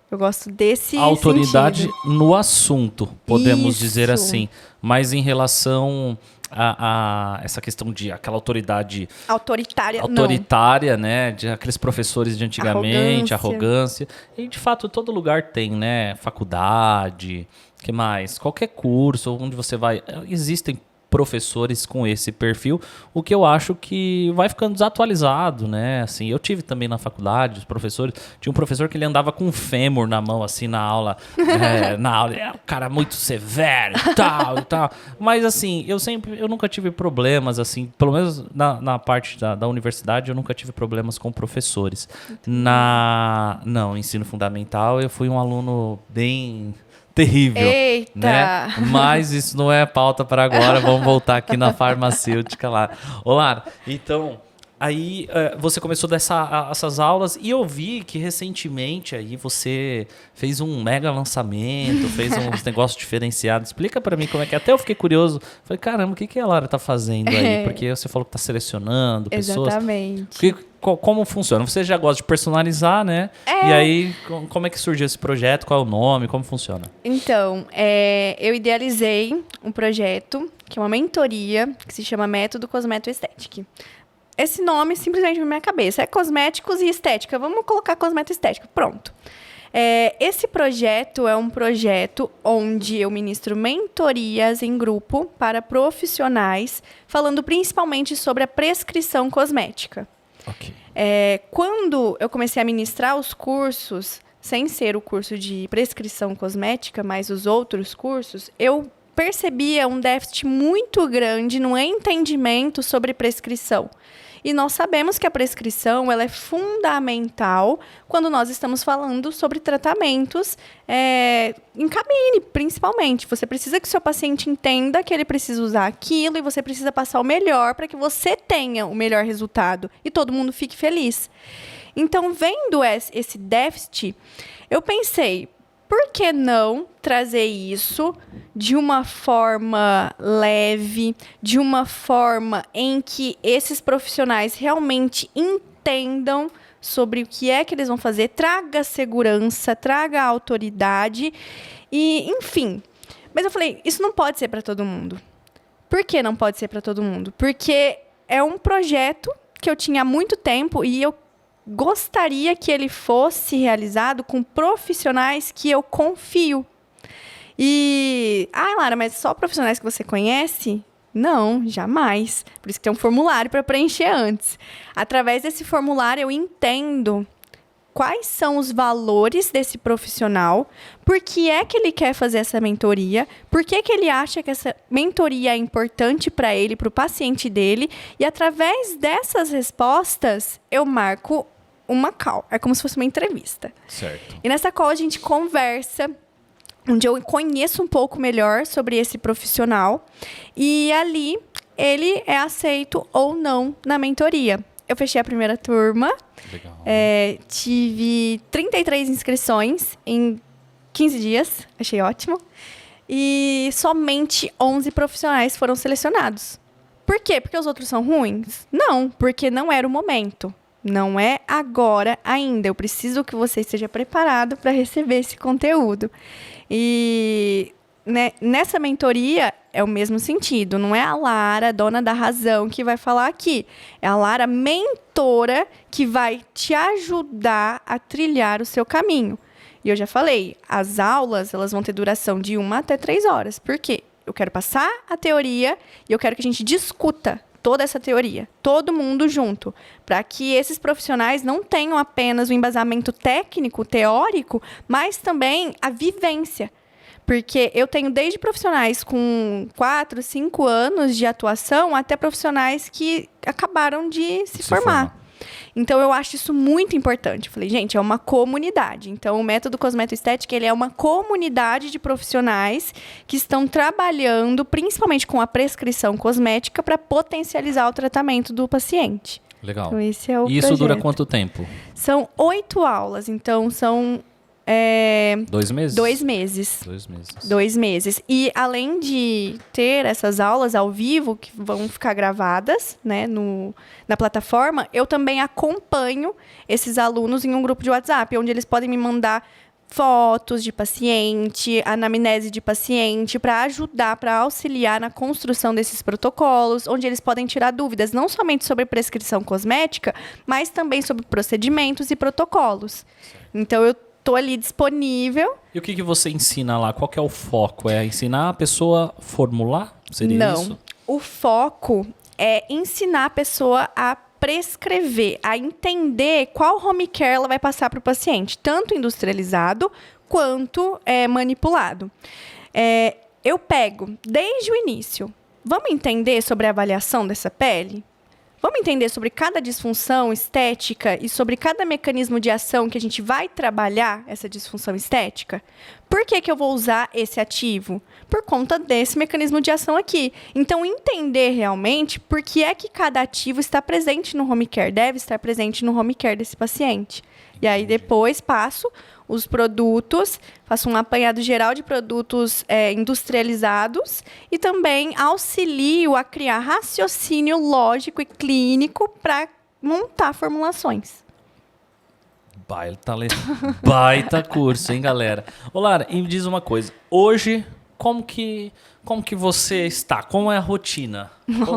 Eu gosto desse autoridade sentido. no assunto, podemos Isso. dizer assim. Mas em relação a essa questão de aquela autoridade autoritária, né? De aqueles professores de antigamente, arrogância. E de fato, todo lugar tem, né? Faculdade, que mais? Qualquer curso, onde você vai. Existem professores com esse perfil, o que eu acho que vai ficando desatualizado, né? Assim, eu tive também na faculdade, os professores, tinha um professor que ele andava com um fêmur na mão, assim, na aula, um cara muito severo e tal, mas assim, eu nunca tive problemas, assim, pelo menos na parte da universidade, eu nunca tive problemas com professores. No ensino fundamental, eu fui um aluno bem terrível. Eita! Né? Mas isso não é pauta para agora. Vamos voltar aqui na farmacêutica lá. Ô, Lara, então, aí você começou essas aulas e eu vi que recentemente aí você fez um mega lançamento, fez uns negócios diferenciados. Explica para mim como é que é. Até eu fiquei curioso. Falei, caramba, o que a Lara tá fazendo aí? Porque você falou que tá selecionando pessoas. Exatamente. Como funciona? Você já gosta de personalizar, né? E aí, como é que surgiu esse projeto? Qual é o nome? Como funciona? Então, eu idealizei um projeto, que é uma mentoria, que se chama Método Cosmeto Estética. Esse nome simplesmente na minha cabeça. É cosméticos e estética. Vamos colocar cosmeto estética. Pronto. Esse projeto é um projeto onde eu ministro mentorias em grupo para profissionais, falando principalmente sobre a prescrição cosmética. Ok. Quando eu comecei a ministrar os cursos, sem ser o curso de prescrição cosmética, mas os outros cursos, eu percebia um déficit muito grande no entendimento sobre prescrição. E nós sabemos que a prescrição ela é fundamental quando nós estamos falando sobre tratamentos em cabine, principalmente. Você precisa que o seu paciente entenda que ele precisa usar aquilo e você precisa passar o melhor para que você tenha o melhor resultado e todo mundo fique feliz. Então, vendo esse déficit, eu pensei, por que não trazer isso de uma forma leve, de uma forma em que esses profissionais realmente entendam sobre o que é que eles vão fazer, traga segurança, traga autoridade e, enfim. Mas eu falei, isso não pode ser para todo mundo. Por que não pode ser para todo mundo? Porque é um projeto que eu tinha há muito tempo e eu gostaria que ele fosse realizado com profissionais que eu confio. E, Lara, mas só profissionais que você conhece? Não, jamais. Por isso que tem um formulário para preencher antes. Através desse formulário eu entendo quais são os valores desse profissional, por que é que ele quer fazer essa mentoria, por que ele acha que essa mentoria é importante para ele, para o paciente dele, e através dessas respostas eu marco uma call. É como se fosse uma entrevista. Certo. E nessa call a gente conversa, onde eu conheço um pouco melhor sobre esse profissional. E ali ele é aceito ou não na mentoria. Eu fechei a primeira turma. Legal. Tive 33 inscrições em 15 dias. Achei ótimo. E somente 11 profissionais foram selecionados. Por quê? Porque os outros são ruins? Não, porque não era o momento. Não é agora ainda. Eu preciso que você esteja preparado para receber esse conteúdo. E né, nessa mentoria é o mesmo sentido. Não é a Lara, dona da razão, que vai falar aqui. É a Lara, mentora, que vai te ajudar a trilhar o seu caminho. E eu já falei, as aulas elas vão ter duração de 1 até 3 horas. Por quê? Eu quero passar a teoria e eu quero que a gente discuta toda essa teoria, todo mundo junto, para que esses profissionais não tenham apenas o embasamento técnico, teórico, mas também a vivência. Porque eu tenho desde profissionais com 4, 5 anos de atuação até profissionais que acabaram de se formar. Então, eu acho isso muito importante. Eu falei, gente, é uma comunidade. Então, o método Cosmetoestética, ele é uma comunidade de profissionais que estão trabalhando, principalmente com a prescrição cosmética, para potencializar o tratamento do paciente. Legal. Então, esse é o E isso projeto. dura quanto tempo? São 8 aulas. Então, são... 2 meses? 2 meses. 2 meses. 2 meses. E além de ter essas aulas ao vivo, que vão ficar gravadas, né, na plataforma, eu também acompanho esses alunos em um grupo de WhatsApp, onde eles podem me mandar fotos de paciente, anamnese de paciente, para ajudar, para auxiliar na construção desses protocolos, onde eles podem tirar dúvidas, não somente sobre prescrição cosmética, mas também sobre procedimentos e protocolos. Então, eu estou ali disponível. E o que você ensina lá? Qual que é o foco? É ensinar a pessoa a formular? Seria isso? Não. O foco é ensinar a pessoa a prescrever, a entender qual home care ela vai passar para o paciente, tanto industrializado quanto manipulado. Eu pego desde o início. Vamos entender sobre a avaliação dessa pele? Vamos entender sobre cada disfunção estética e sobre cada mecanismo de ação que a gente vai trabalhar essa disfunção estética? Por que eu vou usar esse ativo? Por conta desse mecanismo de ação aqui. Então, entender realmente por que é que cada ativo está presente no home care, deve estar presente no home care desse paciente. E aí, depois, passo os produtos, faço um apanhado geral de produtos industrializados e também auxilio a criar raciocínio lógico e clínico para montar formulações. Baita curso, hein, galera? Ô, Lara, e me diz uma coisa. Hoje, como que você está? Como é a rotina?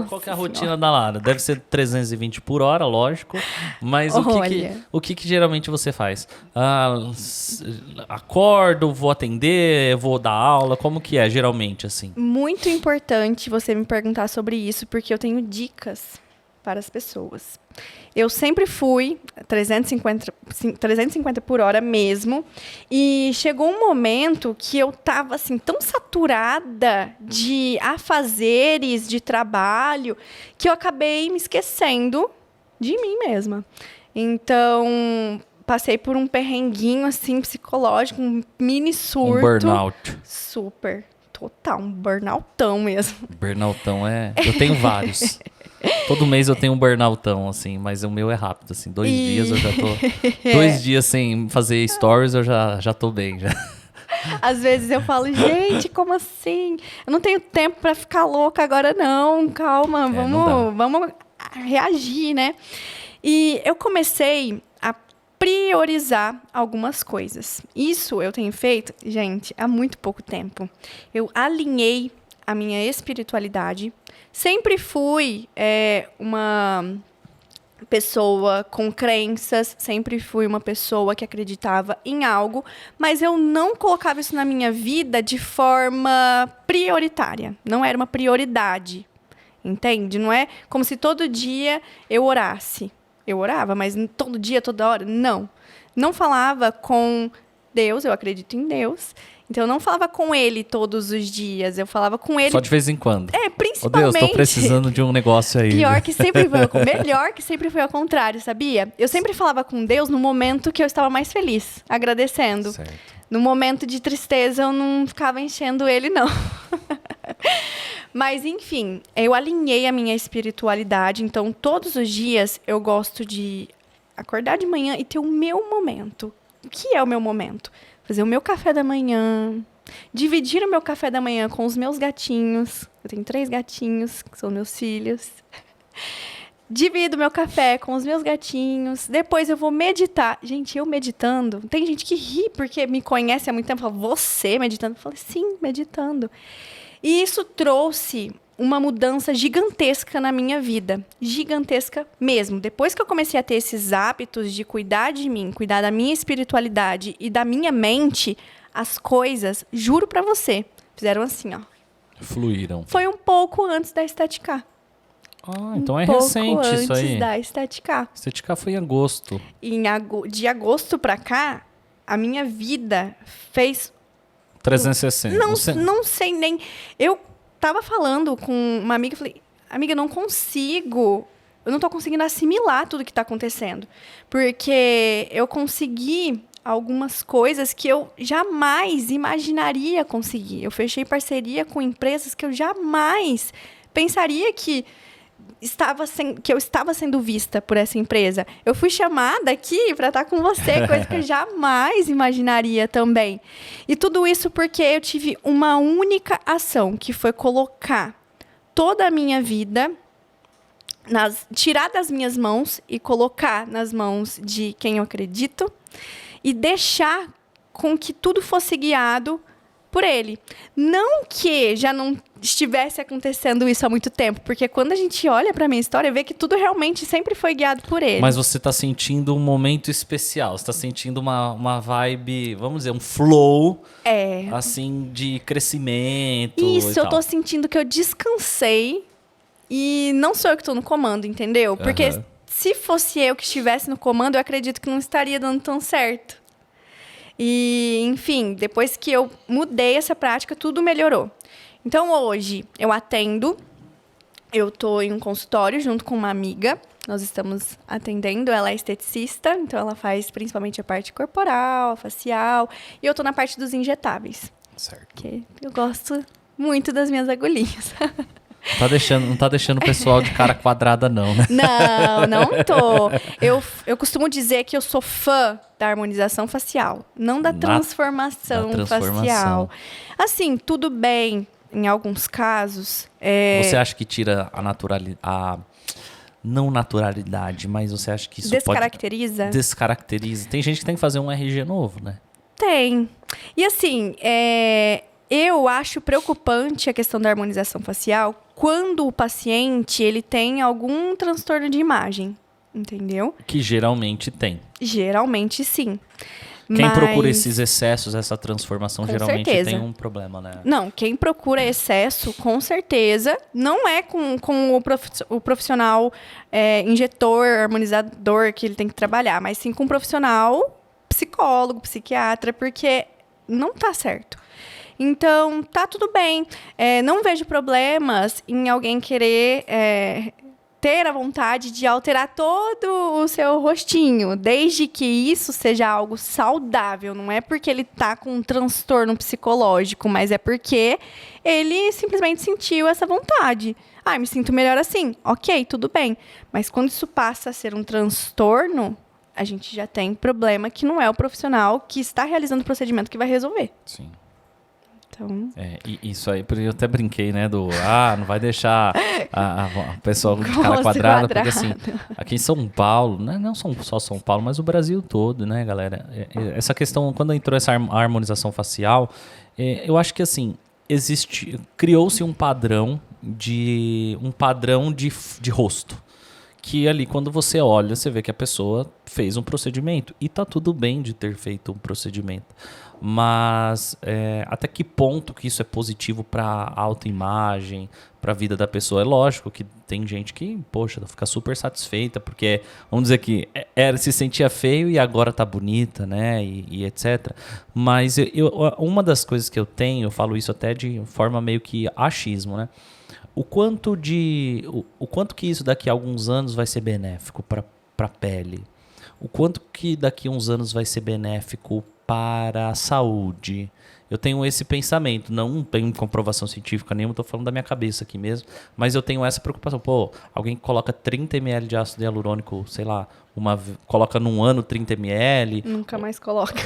Qual que é a rotina da Lara? Deve ser 320 por hora, lógico. Mas o que geralmente você faz? Acordo, vou atender, vou dar aula? Como que é, geralmente, assim? Muito importante você me perguntar sobre isso, porque eu tenho dicas para as pessoas. Eu sempre fui 350 por hora mesmo. E chegou um momento que eu estava assim, tão saturada de afazeres, de trabalho, que eu acabei me esquecendo de mim mesma. Então, passei por um perrenguinho assim, psicológico, um mini surto. Um burnout. Super. Total, um burnoutão mesmo. Burnoutão eu tenho vários. Todo mês eu tenho um burnoutão, assim, mas o meu é rápido, assim. 2 dias eu já tô... 2 dias sem fazer stories, eu já tô bem, já. Às vezes eu falo, gente, como assim? Eu não tenho tempo pra ficar louca agora, não. Calma, vamos reagir, né? E eu comecei a priorizar algumas coisas. Isso eu tenho feito, gente, há muito pouco tempo. Eu alinhei a minha espiritualidade. Sempre fui uma pessoa com crenças, sempre fui uma pessoa que acreditava em algo, mas eu não colocava isso na minha vida de forma prioritária. Não era uma prioridade, entende? Não é como se todo dia eu orasse. Eu orava, mas todo dia, toda hora, não. Não falava com Deus, eu acredito em Deus. Então, eu não falava com ele todos os dias, eu falava com ele... Só de vez em quando. Principalmente... Ô Deus, tô precisando de um negócio aí. Melhor que sempre foi ao contrário, sabia? Eu sempre falava com Deus no momento que eu estava mais feliz, agradecendo. Certo. No momento de tristeza, eu não ficava enchendo ele, não. Mas, enfim, eu alinhei a minha espiritualidade. Então, todos os dias, eu gosto de acordar de manhã e ter o meu momento. O que é o meu momento? Fazer o meu café da manhã, dividir o meu café da manhã com os meus gatinhos. Eu tenho 3 gatinhos, que são meus filhos. divido meu café com os meus gatinhos, depois eu vou meditar. Gente, eu meditando, tem gente que ri porque me conhece há muito tempo, fala, você meditando? Eu falei, sim, meditando. E isso trouxe uma mudança gigantesca na minha vida, gigantesca mesmo. Depois que eu comecei a ter esses hábitos de cuidar de mim, cuidar da minha espiritualidade e da minha mente, as coisas, juro pra você, fizeram assim, ó. Fluíram. Foi um pouco antes da Estética. Ah, então é recente isso aí. Antes da Estética. Estética foi em agosto. De agosto pra cá, a minha vida fez... 360. Não sei nem... Eu tava falando com uma amiga, falei, amiga, eu não tô conseguindo assimilar tudo que tá acontecendo. Porque eu consegui algumas coisas que eu jamais imaginaria conseguir. Eu fechei parceria com empresas que eu jamais pensaria que eu estava sendo vista por essa empresa. Eu fui chamada aqui para estar com você, coisa que eu jamais imaginaria também. E tudo isso porque eu tive uma única ação, que foi colocar toda a minha vida, tirar das minhas mãos e colocar nas mãos de quem eu acredito e deixar com que tudo fosse guiado por ele. Não que já não estivesse acontecendo isso há muito tempo, porque quando a gente olha pra minha história, vê que tudo realmente sempre foi guiado por ele. Mas você tá sentindo um momento especial, você tá sentindo uma vibe, vamos dizer, um flow, assim, de crescimento. Isso, eu tô sentindo que eu descansei e não sou eu que tô no comando, entendeu? Porque se fosse eu que estivesse no comando, eu acredito que não estaria dando tão certo. E, enfim, depois que eu mudei essa prática, tudo melhorou. Então, hoje, eu atendo, eu estou em um consultório junto com uma amiga, nós estamos atendendo, ela é esteticista, então ela faz principalmente a parte corporal, facial, e eu estou na parte dos injetáveis. Certo. Porque eu gosto muito das minhas agulhinhas. Não tá deixando o pessoal de cara quadrada, não, né? Não tô. Eu costumo dizer que eu sou fã da harmonização facial, não da transformação facial. Assim, tudo bem, em alguns casos. Você acha que tira não naturalidade, mas você acha que isso descaracteriza? Descaracteriza. Tem gente que tem que fazer um RG novo, né? Tem. E assim, eu acho preocupante a questão da harmonização facial quando o paciente ele tem algum transtorno de imagem, entendeu? Que geralmente tem. Geralmente, sim. Quem procura esses excessos, essa transformação, com geralmente certeza. tem um problema, né? Não, quem procura excesso, com certeza, não é com o profissional injetor, harmonizador que ele tem que trabalhar, mas sim com um profissional psicólogo, psiquiatra, porque não tá certo. Então, tá tudo bem. Não vejo problemas em alguém querer ter a vontade de alterar todo o seu rostinho, desde que isso seja algo saudável. Não é porque ele tá com um transtorno psicológico, mas é porque ele simplesmente sentiu essa vontade. Me sinto melhor assim. Ok, tudo bem. Mas quando isso passa a ser um transtorno, a gente já tem problema que não é o profissional que está realizando o procedimento que vai resolver. Sim. Então... isso aí, eu até brinquei, né, não vai deixar a pessoa de cara quadrada, porque assim, aqui em São Paulo, né, não só São Paulo, mas o Brasil todo, né, galera, essa questão, quando entrou essa harmonização facial, eu acho que assim, criou-se um padrão de rosto, que ali quando você olha, você vê que a pessoa fez um procedimento, e tá tudo bem de ter feito um procedimento. Mas até que ponto que isso é positivo para a autoimagem, para a vida da pessoa? É lógico que tem gente que, poxa, fica super satisfeita, porque vamos dizer que se sentia feio e agora tá bonita, né, e etc. Mas uma das coisas que eu falo isso até de forma meio que achismo, né? O quanto que isso daqui a alguns anos vai ser benéfico para a pele? O quanto que daqui a uns anos vai ser benéfico para a saúde? Eu tenho esse pensamento, não tenho comprovação científica nenhuma, estou falando da minha cabeça aqui mesmo, mas eu tenho essa preocupação. Pô, alguém que coloca 30 ml de ácido hialurônico, sei lá, coloca num ano 30 ml... Nunca mais coloca.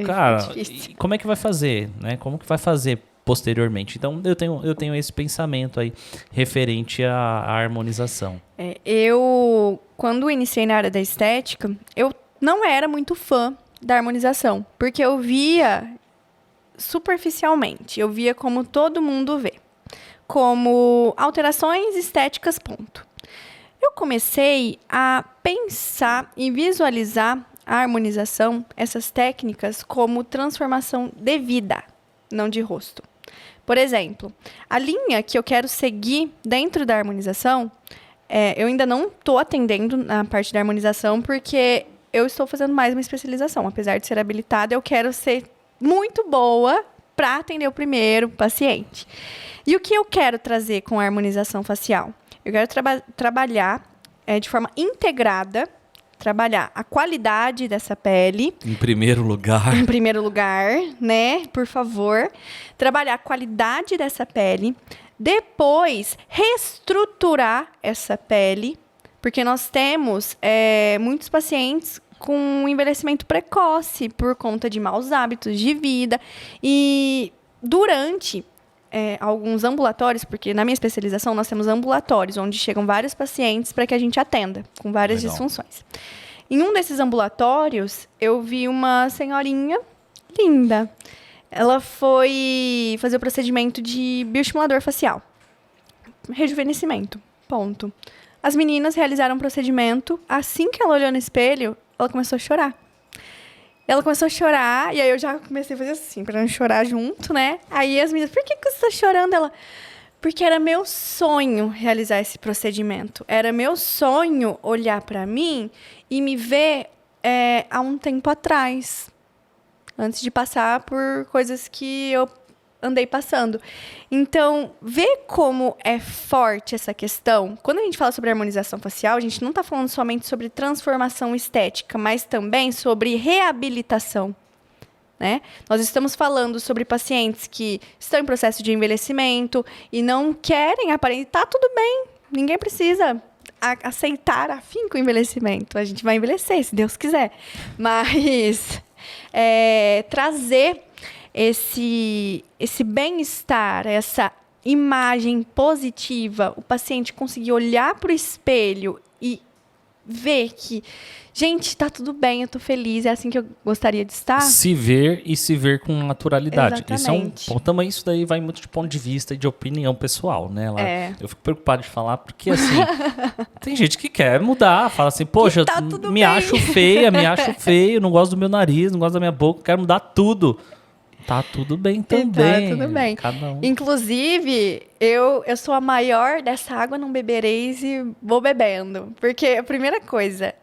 Cara, como é que vai fazer, né? Como que vai fazer posteriormente. Então, eu tenho esse pensamento aí referente à harmonização. Eu, quando iniciei na área da estética, eu não era muito fã da harmonização, porque eu via superficialmente, eu via como todo mundo vê, como alterações estéticas, ponto. Eu comecei a pensar e visualizar a harmonização, essas técnicas, como transformação de vida, não de rosto. Por exemplo, a linha que eu quero seguir dentro da harmonização, eu ainda não estou atendendo na parte da harmonização, porque eu estou fazendo mais uma especialização. Apesar de ser habilitada, eu quero ser muito boa para atender o primeiro paciente. E o que eu quero trazer com a harmonização facial? Eu quero trabalhar de forma integrada, trabalhar a qualidade dessa pele. Em primeiro lugar. Em primeiro lugar, né? Por favor. Trabalhar a qualidade dessa pele. Depois, reestruturar essa pele. Porque nós temos muitos pacientes com envelhecimento precoce por conta de maus hábitos de vida. E durante alguns ambulatórios, porque na minha especialização nós temos ambulatórios, onde chegam vários pacientes para que a gente atenda, com várias disfunções. Em um desses ambulatórios, eu vi uma senhorinha linda. Ela foi fazer o procedimento de bioestimulador facial. Rejuvenescimento, ponto. As meninas realizaram o procedimento. Assim que ela olhou no espelho, ela começou a chorar. Ela começou a chorar, e aí eu já comecei a fazer assim, pra não chorar junto, né? Aí as meninas, por que você tá chorando? Ela, porque era meu sonho realizar esse procedimento. Era meu sonho olhar pra mim e me ver há um tempo atrás, antes de passar por coisas que eu andei passando. Então, ver como é forte essa questão. Quando a gente fala sobre harmonização facial, a gente não está falando somente sobre transformação estética, mas também sobre reabilitação, né? Nós estamos falando sobre pacientes que estão em processo de envelhecimento e não querem aparentar. Tá tudo bem, ninguém precisa aceitar afinco o envelhecimento. A gente vai envelhecer, se Deus quiser. Mas trazer esse bem-estar, essa imagem positiva, o paciente conseguir olhar para o espelho e ver que, gente, tá tudo bem, eu tô feliz, é assim que eu gostaria de estar. Se ver e se ver com naturalidade. Exatamente. Também isso daí vai muito de ponto de vista e de opinião pessoal, né? Eu fico preocupado de falar, porque assim, tem gente que quer mudar, fala assim, poxa, tá me acho feia, me acho feio, não gosto do meu nariz, não gosto da minha boca, quero mudar tudo. Tá tudo bem também. Tá tudo bem. Cada um. Inclusive, eu sou a maior dessa água não bebereis e vou bebendo. Porque a primeira coisa,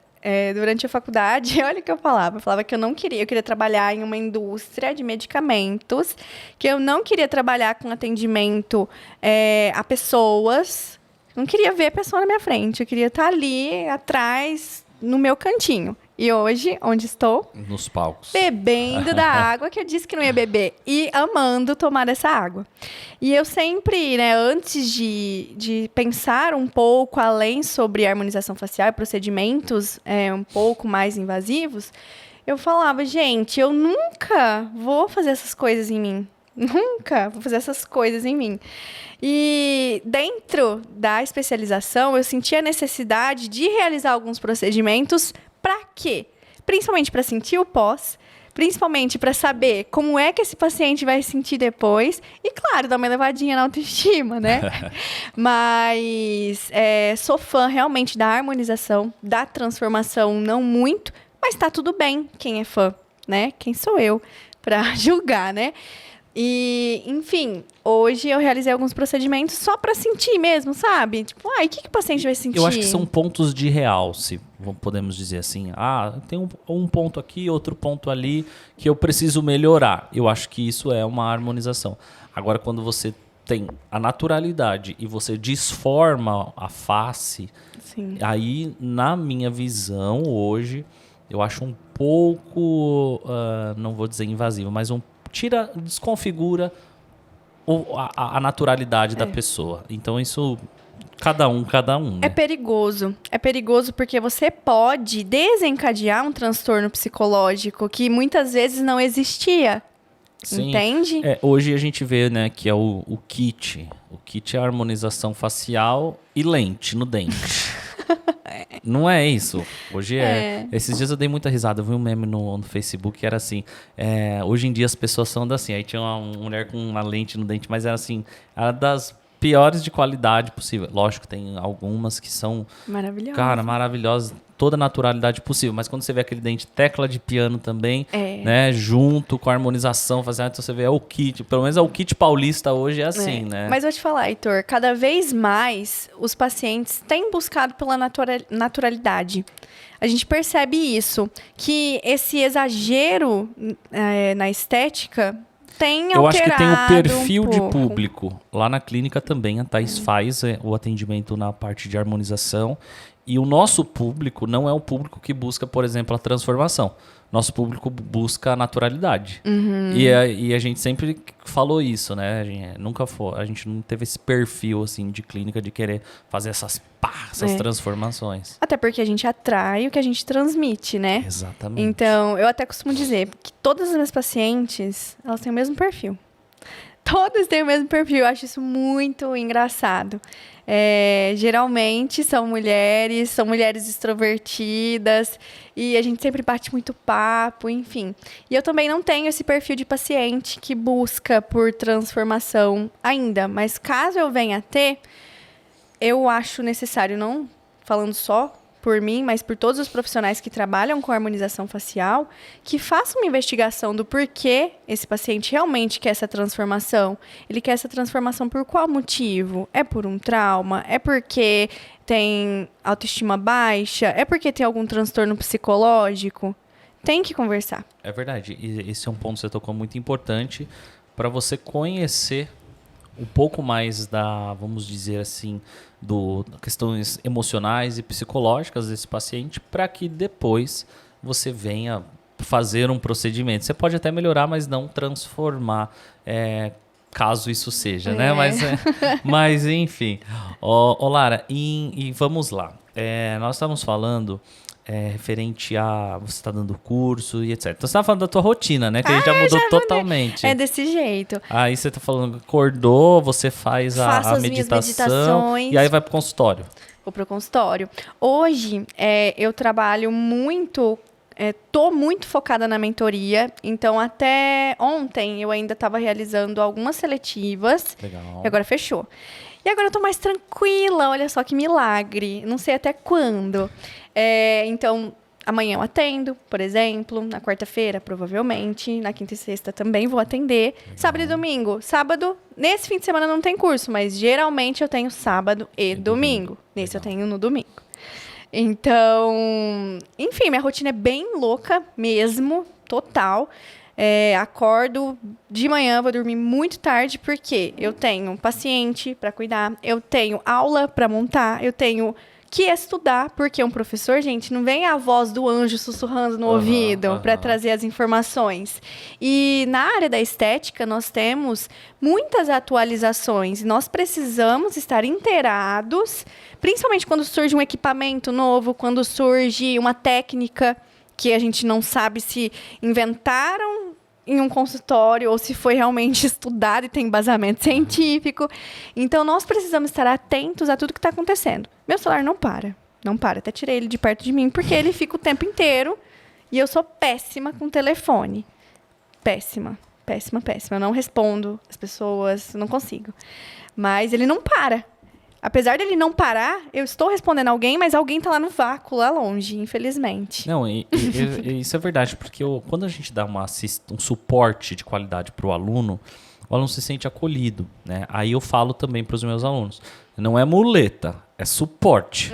durante a faculdade, olha o que eu falava. Eu falava que eu queria trabalhar em uma indústria de medicamentos, que eu não queria trabalhar com atendimento a pessoas. Não queria ver a pessoa na minha frente. Eu queria estar ali atrás, no meu cantinho. E hoje, onde estou? Nos palcos. Bebendo da água que eu disse que não ia beber. E amando tomar essa água. E eu sempre, né, antes de pensar um pouco além sobre harmonização facial e procedimentos um pouco mais invasivos, eu falava, gente, eu nunca vou fazer essas coisas em mim. Nunca vou fazer essas coisas em mim. E dentro da especialização, eu senti a necessidade de realizar alguns procedimentos. Para quê? Principalmente para sentir o pós, principalmente para saber como é que esse paciente vai sentir depois. E, claro, dar uma elevadinha na autoestima, né? Mas sou fã realmente da harmonização, da transformação, não muito, mas tá tudo bem quem é fã, né? Quem sou eu para julgar, né? E, enfim, hoje eu realizei alguns procedimentos só para sentir mesmo, sabe? Tipo, o que o paciente vai sentir? Eu acho que são pontos de realce, podemos dizer assim. Tem um ponto aqui, outro ponto ali, que eu preciso melhorar. Eu acho que isso é uma harmonização. Agora, quando você tem a naturalidade e você desforma a face, sim, aí, na minha visão, hoje, eu acho um pouco, não vou dizer invasivo, mas desconfigura a naturalidade da pessoa. Então, isso, cada um, né? É perigoso. É perigoso porque você pode desencadear um transtorno psicológico que muitas vezes não existia Sim. Entende? Hoje a gente vê, né, que é o kit. O kit é a harmonização facial e lente no dente. Não é isso. Hoje é. Esses dias eu dei muita risada. Eu vi um meme no Facebook que era assim. Hoje em dia as pessoas são assim. Aí tinha uma mulher com uma lente no dente, mas era assim. Era das piores de qualidade possível. Lógico, tem algumas que são, Maravilhoso. cara, maravilhosas. Toda a naturalidade possível. Mas quando você vê aquele dente tecla de piano também, né? Junto com a harmonização facial, então você vê o kit. Pelo menos o kit paulista hoje é assim, né? Mas vou te falar, Heitor, cada vez mais os pacientes têm buscado pela naturalidade. A gente percebe isso, que esse exagero na estética tem Eu alterado acho que tem o perfil um de pouco. público. Lá na clínica também, a Thaís faz o atendimento na parte de harmonização. E o nosso público não é o público que busca, por exemplo, a transformação. Nosso público busca a naturalidade. E a gente sempre falou isso, né? A gente não teve esse perfil assim, de clínica de querer fazer essas transformações. Até porque a gente atrai o que a gente transmite, né? Exatamente. Então, eu até costumo dizer que todas as minhas pacientes, elas têm o mesmo perfil. Todas têm o mesmo perfil, eu acho isso muito engraçado. Geralmente são mulheres extrovertidas e a gente sempre bate muito papo, enfim. E eu também não tenho esse perfil de paciente que busca por transformação ainda, mas caso eu venha a ter, eu acho necessário, não falando só por mim, mas por todos os profissionais que trabalham com harmonização facial, que façam uma investigação do porquê esse paciente realmente quer essa transformação. Ele quer essa transformação por qual motivo? É por um trauma? É porque tem autoestima baixa? É porque tem algum transtorno psicológico? Tem que conversar. É verdade. E esse é um ponto que você tocou muito importante para você conhecer um pouco mais vamos dizer assim, questões emocionais e psicológicas desse paciente, para que depois você venha fazer um procedimento. Você pode até melhorar, mas não transformar, caso isso seja, né? Mas enfim. Lara, e vamos lá. Nós estávamos falando referente a você está dando curso e etc. Então você estava falando da tua rotina, né? Que a gente já mudou totalmente. É desse jeito. Aí você está falando, acordou, você faz Faço a as minhas meditação meditações. e aí vai pro consultório. Vou pro consultório. Hoje, eu trabalho muito, tô muito focada na mentoria. Então, até ontem, eu ainda estava realizando algumas seletivas. Legal. E agora fechou. E agora eu tô mais tranquila, olha só que milagre. Não sei até quando. Então, amanhã eu atendo, por exemplo. Na quarta-feira, provavelmente. Na quinta e sexta também vou atender. Legal. Sábado e domingo. Sábado, nesse fim de semana não tem curso, mas geralmente eu tenho sábado e domingo. Nesse Legal. eu tenho no domingo. Então, enfim, minha rotina é bem louca mesmo, total. Acordo de manhã, vou dormir muito tarde, porque eu tenho um paciente para cuidar, eu tenho aula para montar, eu tenho que estudar, porque um professor, gente, não vem a voz do anjo sussurrando no ouvido para trazer as informações. E na área da estética, nós temos muitas atualizações. Nós precisamos estar inteirados, principalmente quando surge um equipamento novo, quando surge uma técnica que a gente não sabe se inventaram em um consultório ou se foi realmente estudado e tem embasamento científico. Então, nós precisamos estar atentos a tudo que está acontecendo. Meu celular não para. Até tirei ele de perto de mim, porque ele fica o tempo inteiro e eu sou péssima com telefone. Péssima. Eu não respondo as pessoas, não consigo. Mas ele não para. Apesar dele não parar, eu estou respondendo alguém, mas alguém está lá no vácuo, lá longe, infelizmente. Não, isso é verdade, porque quando a gente dá um suporte de qualidade para o aluno se sente acolhido, né? Aí eu falo também para os meus alunos, não é muleta, é suporte.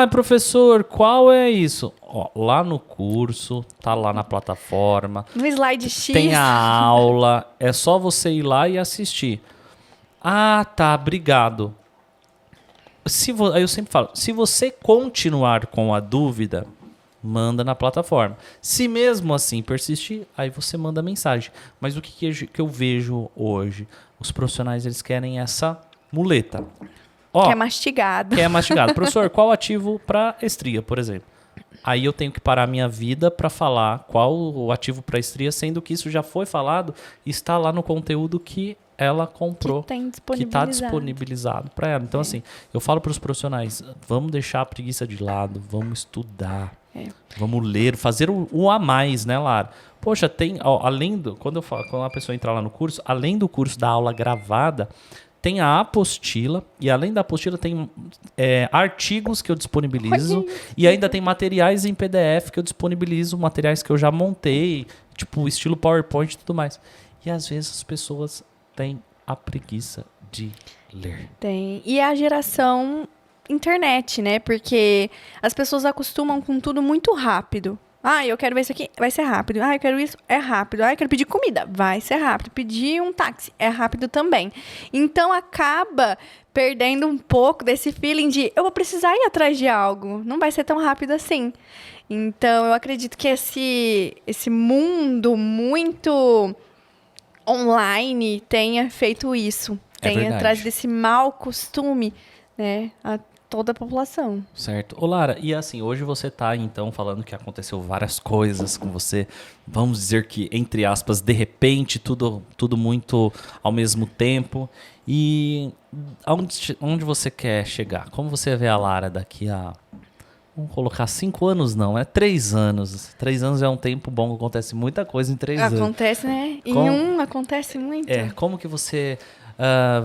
Professor, qual é isso? Lá no curso, tá lá na plataforma. No slide X. Tem a aula, é só você ir lá e assistir. Tá, obrigado. Aí eu sempre falo, se você continuar com a dúvida, manda na plataforma. Se mesmo assim persistir, aí você manda mensagem. Mas o que eu vejo hoje? Os profissionais, eles querem essa muleta. Que é mastigado. Professor, qual ativo para estria, por exemplo? Aí eu tenho que parar a minha vida para falar qual o ativo para estria, sendo que isso já foi falado e está lá no conteúdo que ela comprou, que está disponibilizado para ela. Então, assim, eu falo para os profissionais, vamos deixar a preguiça de lado, vamos estudar, vamos ler, fazer o a mais, né, Lara? Poxa, tem, além do, quando a pessoa entrar lá no curso, além do curso da aula gravada, tem a apostila, e além da apostila tem artigos que eu disponibilizo, e ainda tem materiais em PDF que eu disponibilizo, materiais que eu já montei, tipo estilo PowerPoint e tudo mais. E às vezes as pessoas têm a preguiça de ler. Tem. E a geração internet, né? Porque as pessoas acostumam com tudo muito rápido. Ah, eu quero ver isso aqui, vai ser rápido. Ah, eu quero isso, é rápido. Ah, eu quero pedir comida, vai ser rápido. Pedir um táxi, é rápido também. Então, acaba perdendo um pouco desse feeling de eu vou precisar ir atrás de algo. Não vai ser tão rápido assim. Então, eu acredito que esse mundo muito online tenha feito isso. Tenha trazido esse mau costume, né, a toda a população. Certo. Ô Lara, e assim, hoje você tá então falando que aconteceu várias coisas com você, vamos dizer que, entre aspas, de repente, tudo muito ao mesmo tempo. E onde você quer chegar? Como você vê a Lara daqui a, vamos colocar 5 anos não, 3 anos. 3 anos é um tempo bom, acontece muita coisa em 3 anos. Acontece, né? Acontece muito. Como que você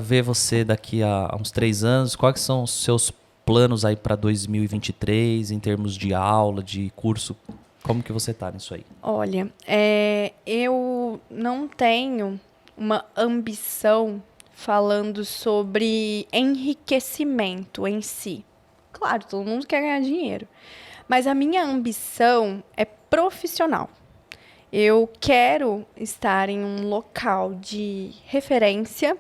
vê você daqui a uns 3 anos? Quais são os seus planos aí para 2023 em termos de aula, de curso? Como que você tá nisso aí? Olha, eu não tenho uma ambição falando sobre enriquecimento em si. Claro, todo mundo quer ganhar dinheiro. Mas a minha ambição é profissional. Eu quero estar em um local de referência.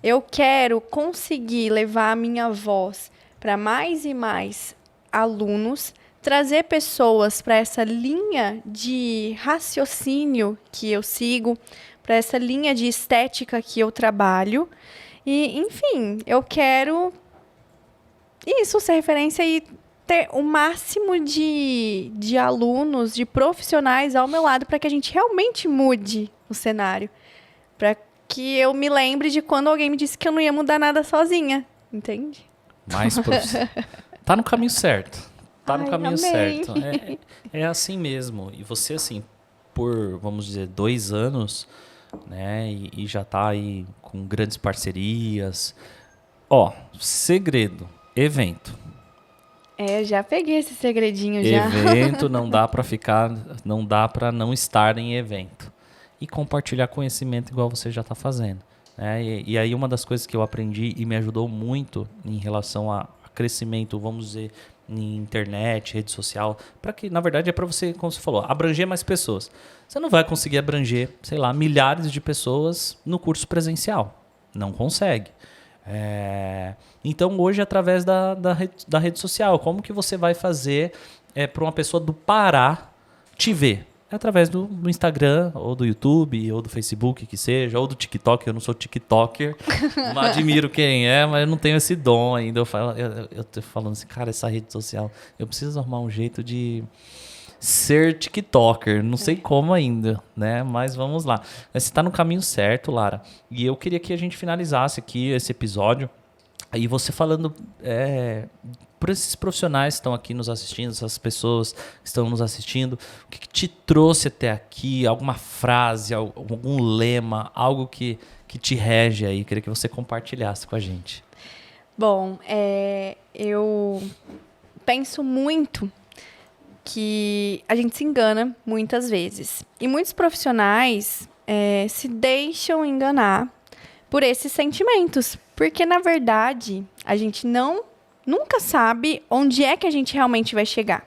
Eu quero conseguir levar a minha voz para mais e mais alunos, trazer pessoas para essa linha de raciocínio que eu sigo, para essa linha de estética que eu trabalho. E, enfim, eu quero ser referência e ter o máximo de alunos, de profissionais ao meu lado para que a gente realmente mude o cenário. Para que eu me lembre de quando alguém me disse que eu não ia mudar nada sozinha. Entende? Mais profissional. Tá no caminho certo. Tá no caminho amei. certo. É assim mesmo. E você, assim, por, vamos dizer, 2 anos, né? E já tá aí com grandes parcerias. Segredo. Evento. Já peguei esse segredinho já. Evento, não dá para não estar em evento. E compartilhar conhecimento igual você já tá fazendo. E aí uma das coisas que eu aprendi e me ajudou muito em relação a crescimento, vamos dizer, em internet, rede social, para que, na verdade, é para você, como você falou, abranger mais pessoas. Você não vai conseguir abranger, sei lá, milhares de pessoas no curso presencial. Não consegue. Então, hoje, através da rede social, como que você vai fazer para uma pessoa do Pará te ver? Através do Instagram, ou do YouTube, ou do Facebook, que seja, ou do TikTok. Eu não sou TikToker, não admiro quem é, mas eu não tenho esse dom ainda. Eu tô falando assim, cara, essa rede social, eu preciso arrumar um jeito de ser TikToker. Não sei como ainda, né? Mas vamos lá. Mas você tá no caminho certo, Lara. E eu queria que a gente finalizasse aqui esse episódio. Aí você falando por esses profissionais que estão aqui nos assistindo, essas pessoas que estão nos assistindo, o que te trouxe até aqui? Alguma frase, algum lema, algo que te rege aí? Queria que você compartilhasse com a gente. Bom, eu penso muito que a gente se engana muitas vezes. E muitos profissionais se deixam enganar por esses sentimentos. Porque, na verdade, a gente nunca sabe onde é que a gente realmente vai chegar.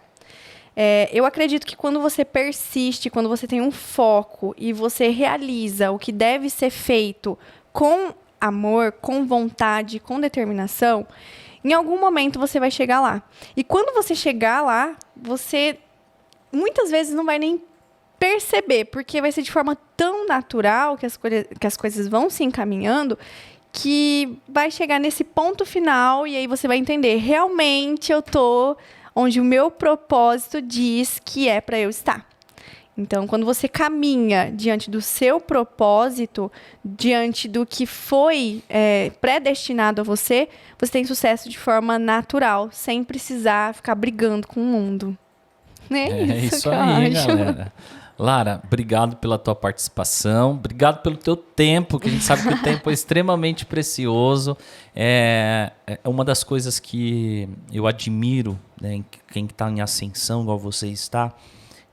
Eu acredito que quando você persiste, quando você tem um foco e você realiza o que deve ser feito com amor, com vontade, com determinação, em algum momento você vai chegar lá. E quando você chegar lá, você muitas vezes não vai nem perceber, porque vai ser de forma tão natural que as coisas vão se encaminhando, que vai chegar nesse ponto final e aí você vai entender, realmente eu tô onde o meu propósito diz que é para eu estar. Então, quando você caminha diante do seu propósito, diante do que foi predestinado a você, você tem sucesso de forma natural, sem precisar ficar brigando com o mundo. É isso aí, galera. Lara, obrigado pela tua participação, obrigado pelo teu tempo, que a gente sabe que o tempo é extremamente precioso. É uma das coisas que eu admiro, né, em quem está em ascensão, igual você está,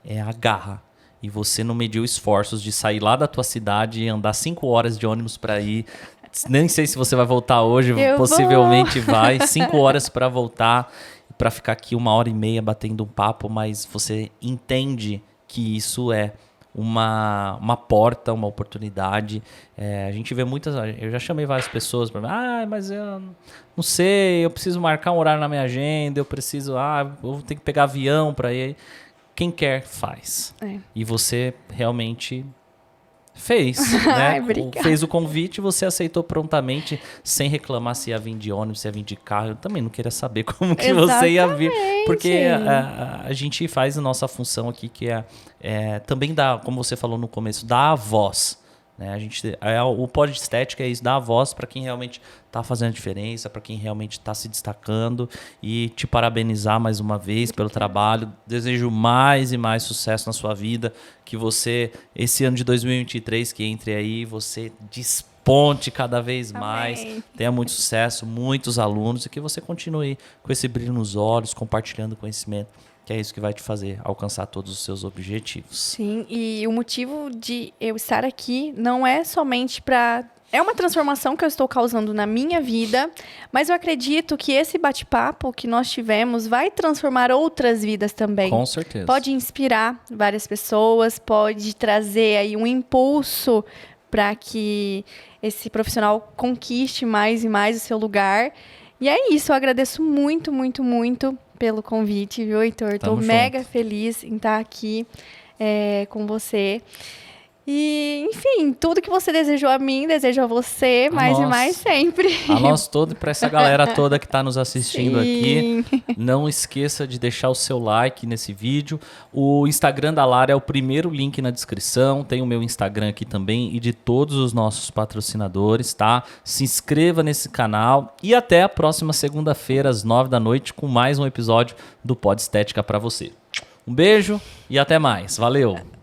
é a garra. E você não mediu esforços de sair lá da tua cidade e andar 5 horas de ônibus para ir. Nem sei se você vai voltar hoje, possivelmente vai. 5 horas para voltar, para ficar aqui 1h30 batendo um papo, mas você entende que isso é uma porta, uma oportunidade. A gente vê muitas... Eu já chamei várias pessoas para mim. Mas eu não sei, eu preciso marcar um horário na minha agenda, eu vou ter que pegar avião para ir... Quem quer, faz. E você realmente fez, né? Fez o convite, você aceitou prontamente, sem reclamar se ia vir de ônibus, se ia vir de carro. Eu também não queria saber como que você ia vir. Porque a gente faz a nossa função aqui, que também dá, como você falou no começo, dar a voz. Né? O Pod Estética é isso, dar a voz para quem realmente está fazendo a diferença, para quem realmente está se destacando, e te parabenizar mais uma vez pelo trabalho. Desejo mais e mais sucesso na sua vida, que você, esse ano de 2023 que entre aí, você desponte cada vez mais, tenha muito sucesso, muitos alunos, e que você continue com esse brilho nos olhos, compartilhando conhecimento, que é isso que vai te fazer alcançar todos os seus objetivos. Sim, e o motivo de eu estar aqui não é somente para... É uma transformação que eu estou causando na minha vida, mas eu acredito que esse bate-papo que nós tivemos vai transformar outras vidas também. Com certeza. Pode inspirar várias pessoas, pode trazer aí um impulso para que esse profissional conquiste mais e mais o seu lugar. E é isso, eu agradeço muito, muito, muito pelo convite, viu, Heitor? Estou mega feliz em estar aqui com você. E, enfim, tudo que você desejou a mim, desejo a você, mais e mais sempre. A nós todos e para essa galera toda que está nos assistindo aqui. Não esqueça de deixar o seu like nesse vídeo. O Instagram da Lara é o primeiro link na descrição. Tem o meu Instagram aqui também e de todos os nossos patrocinadores, tá? Se inscreva nesse canal e até a próxima segunda-feira, às 9h, com mais um episódio do Pod Estética para você. Um beijo e até mais. Valeu!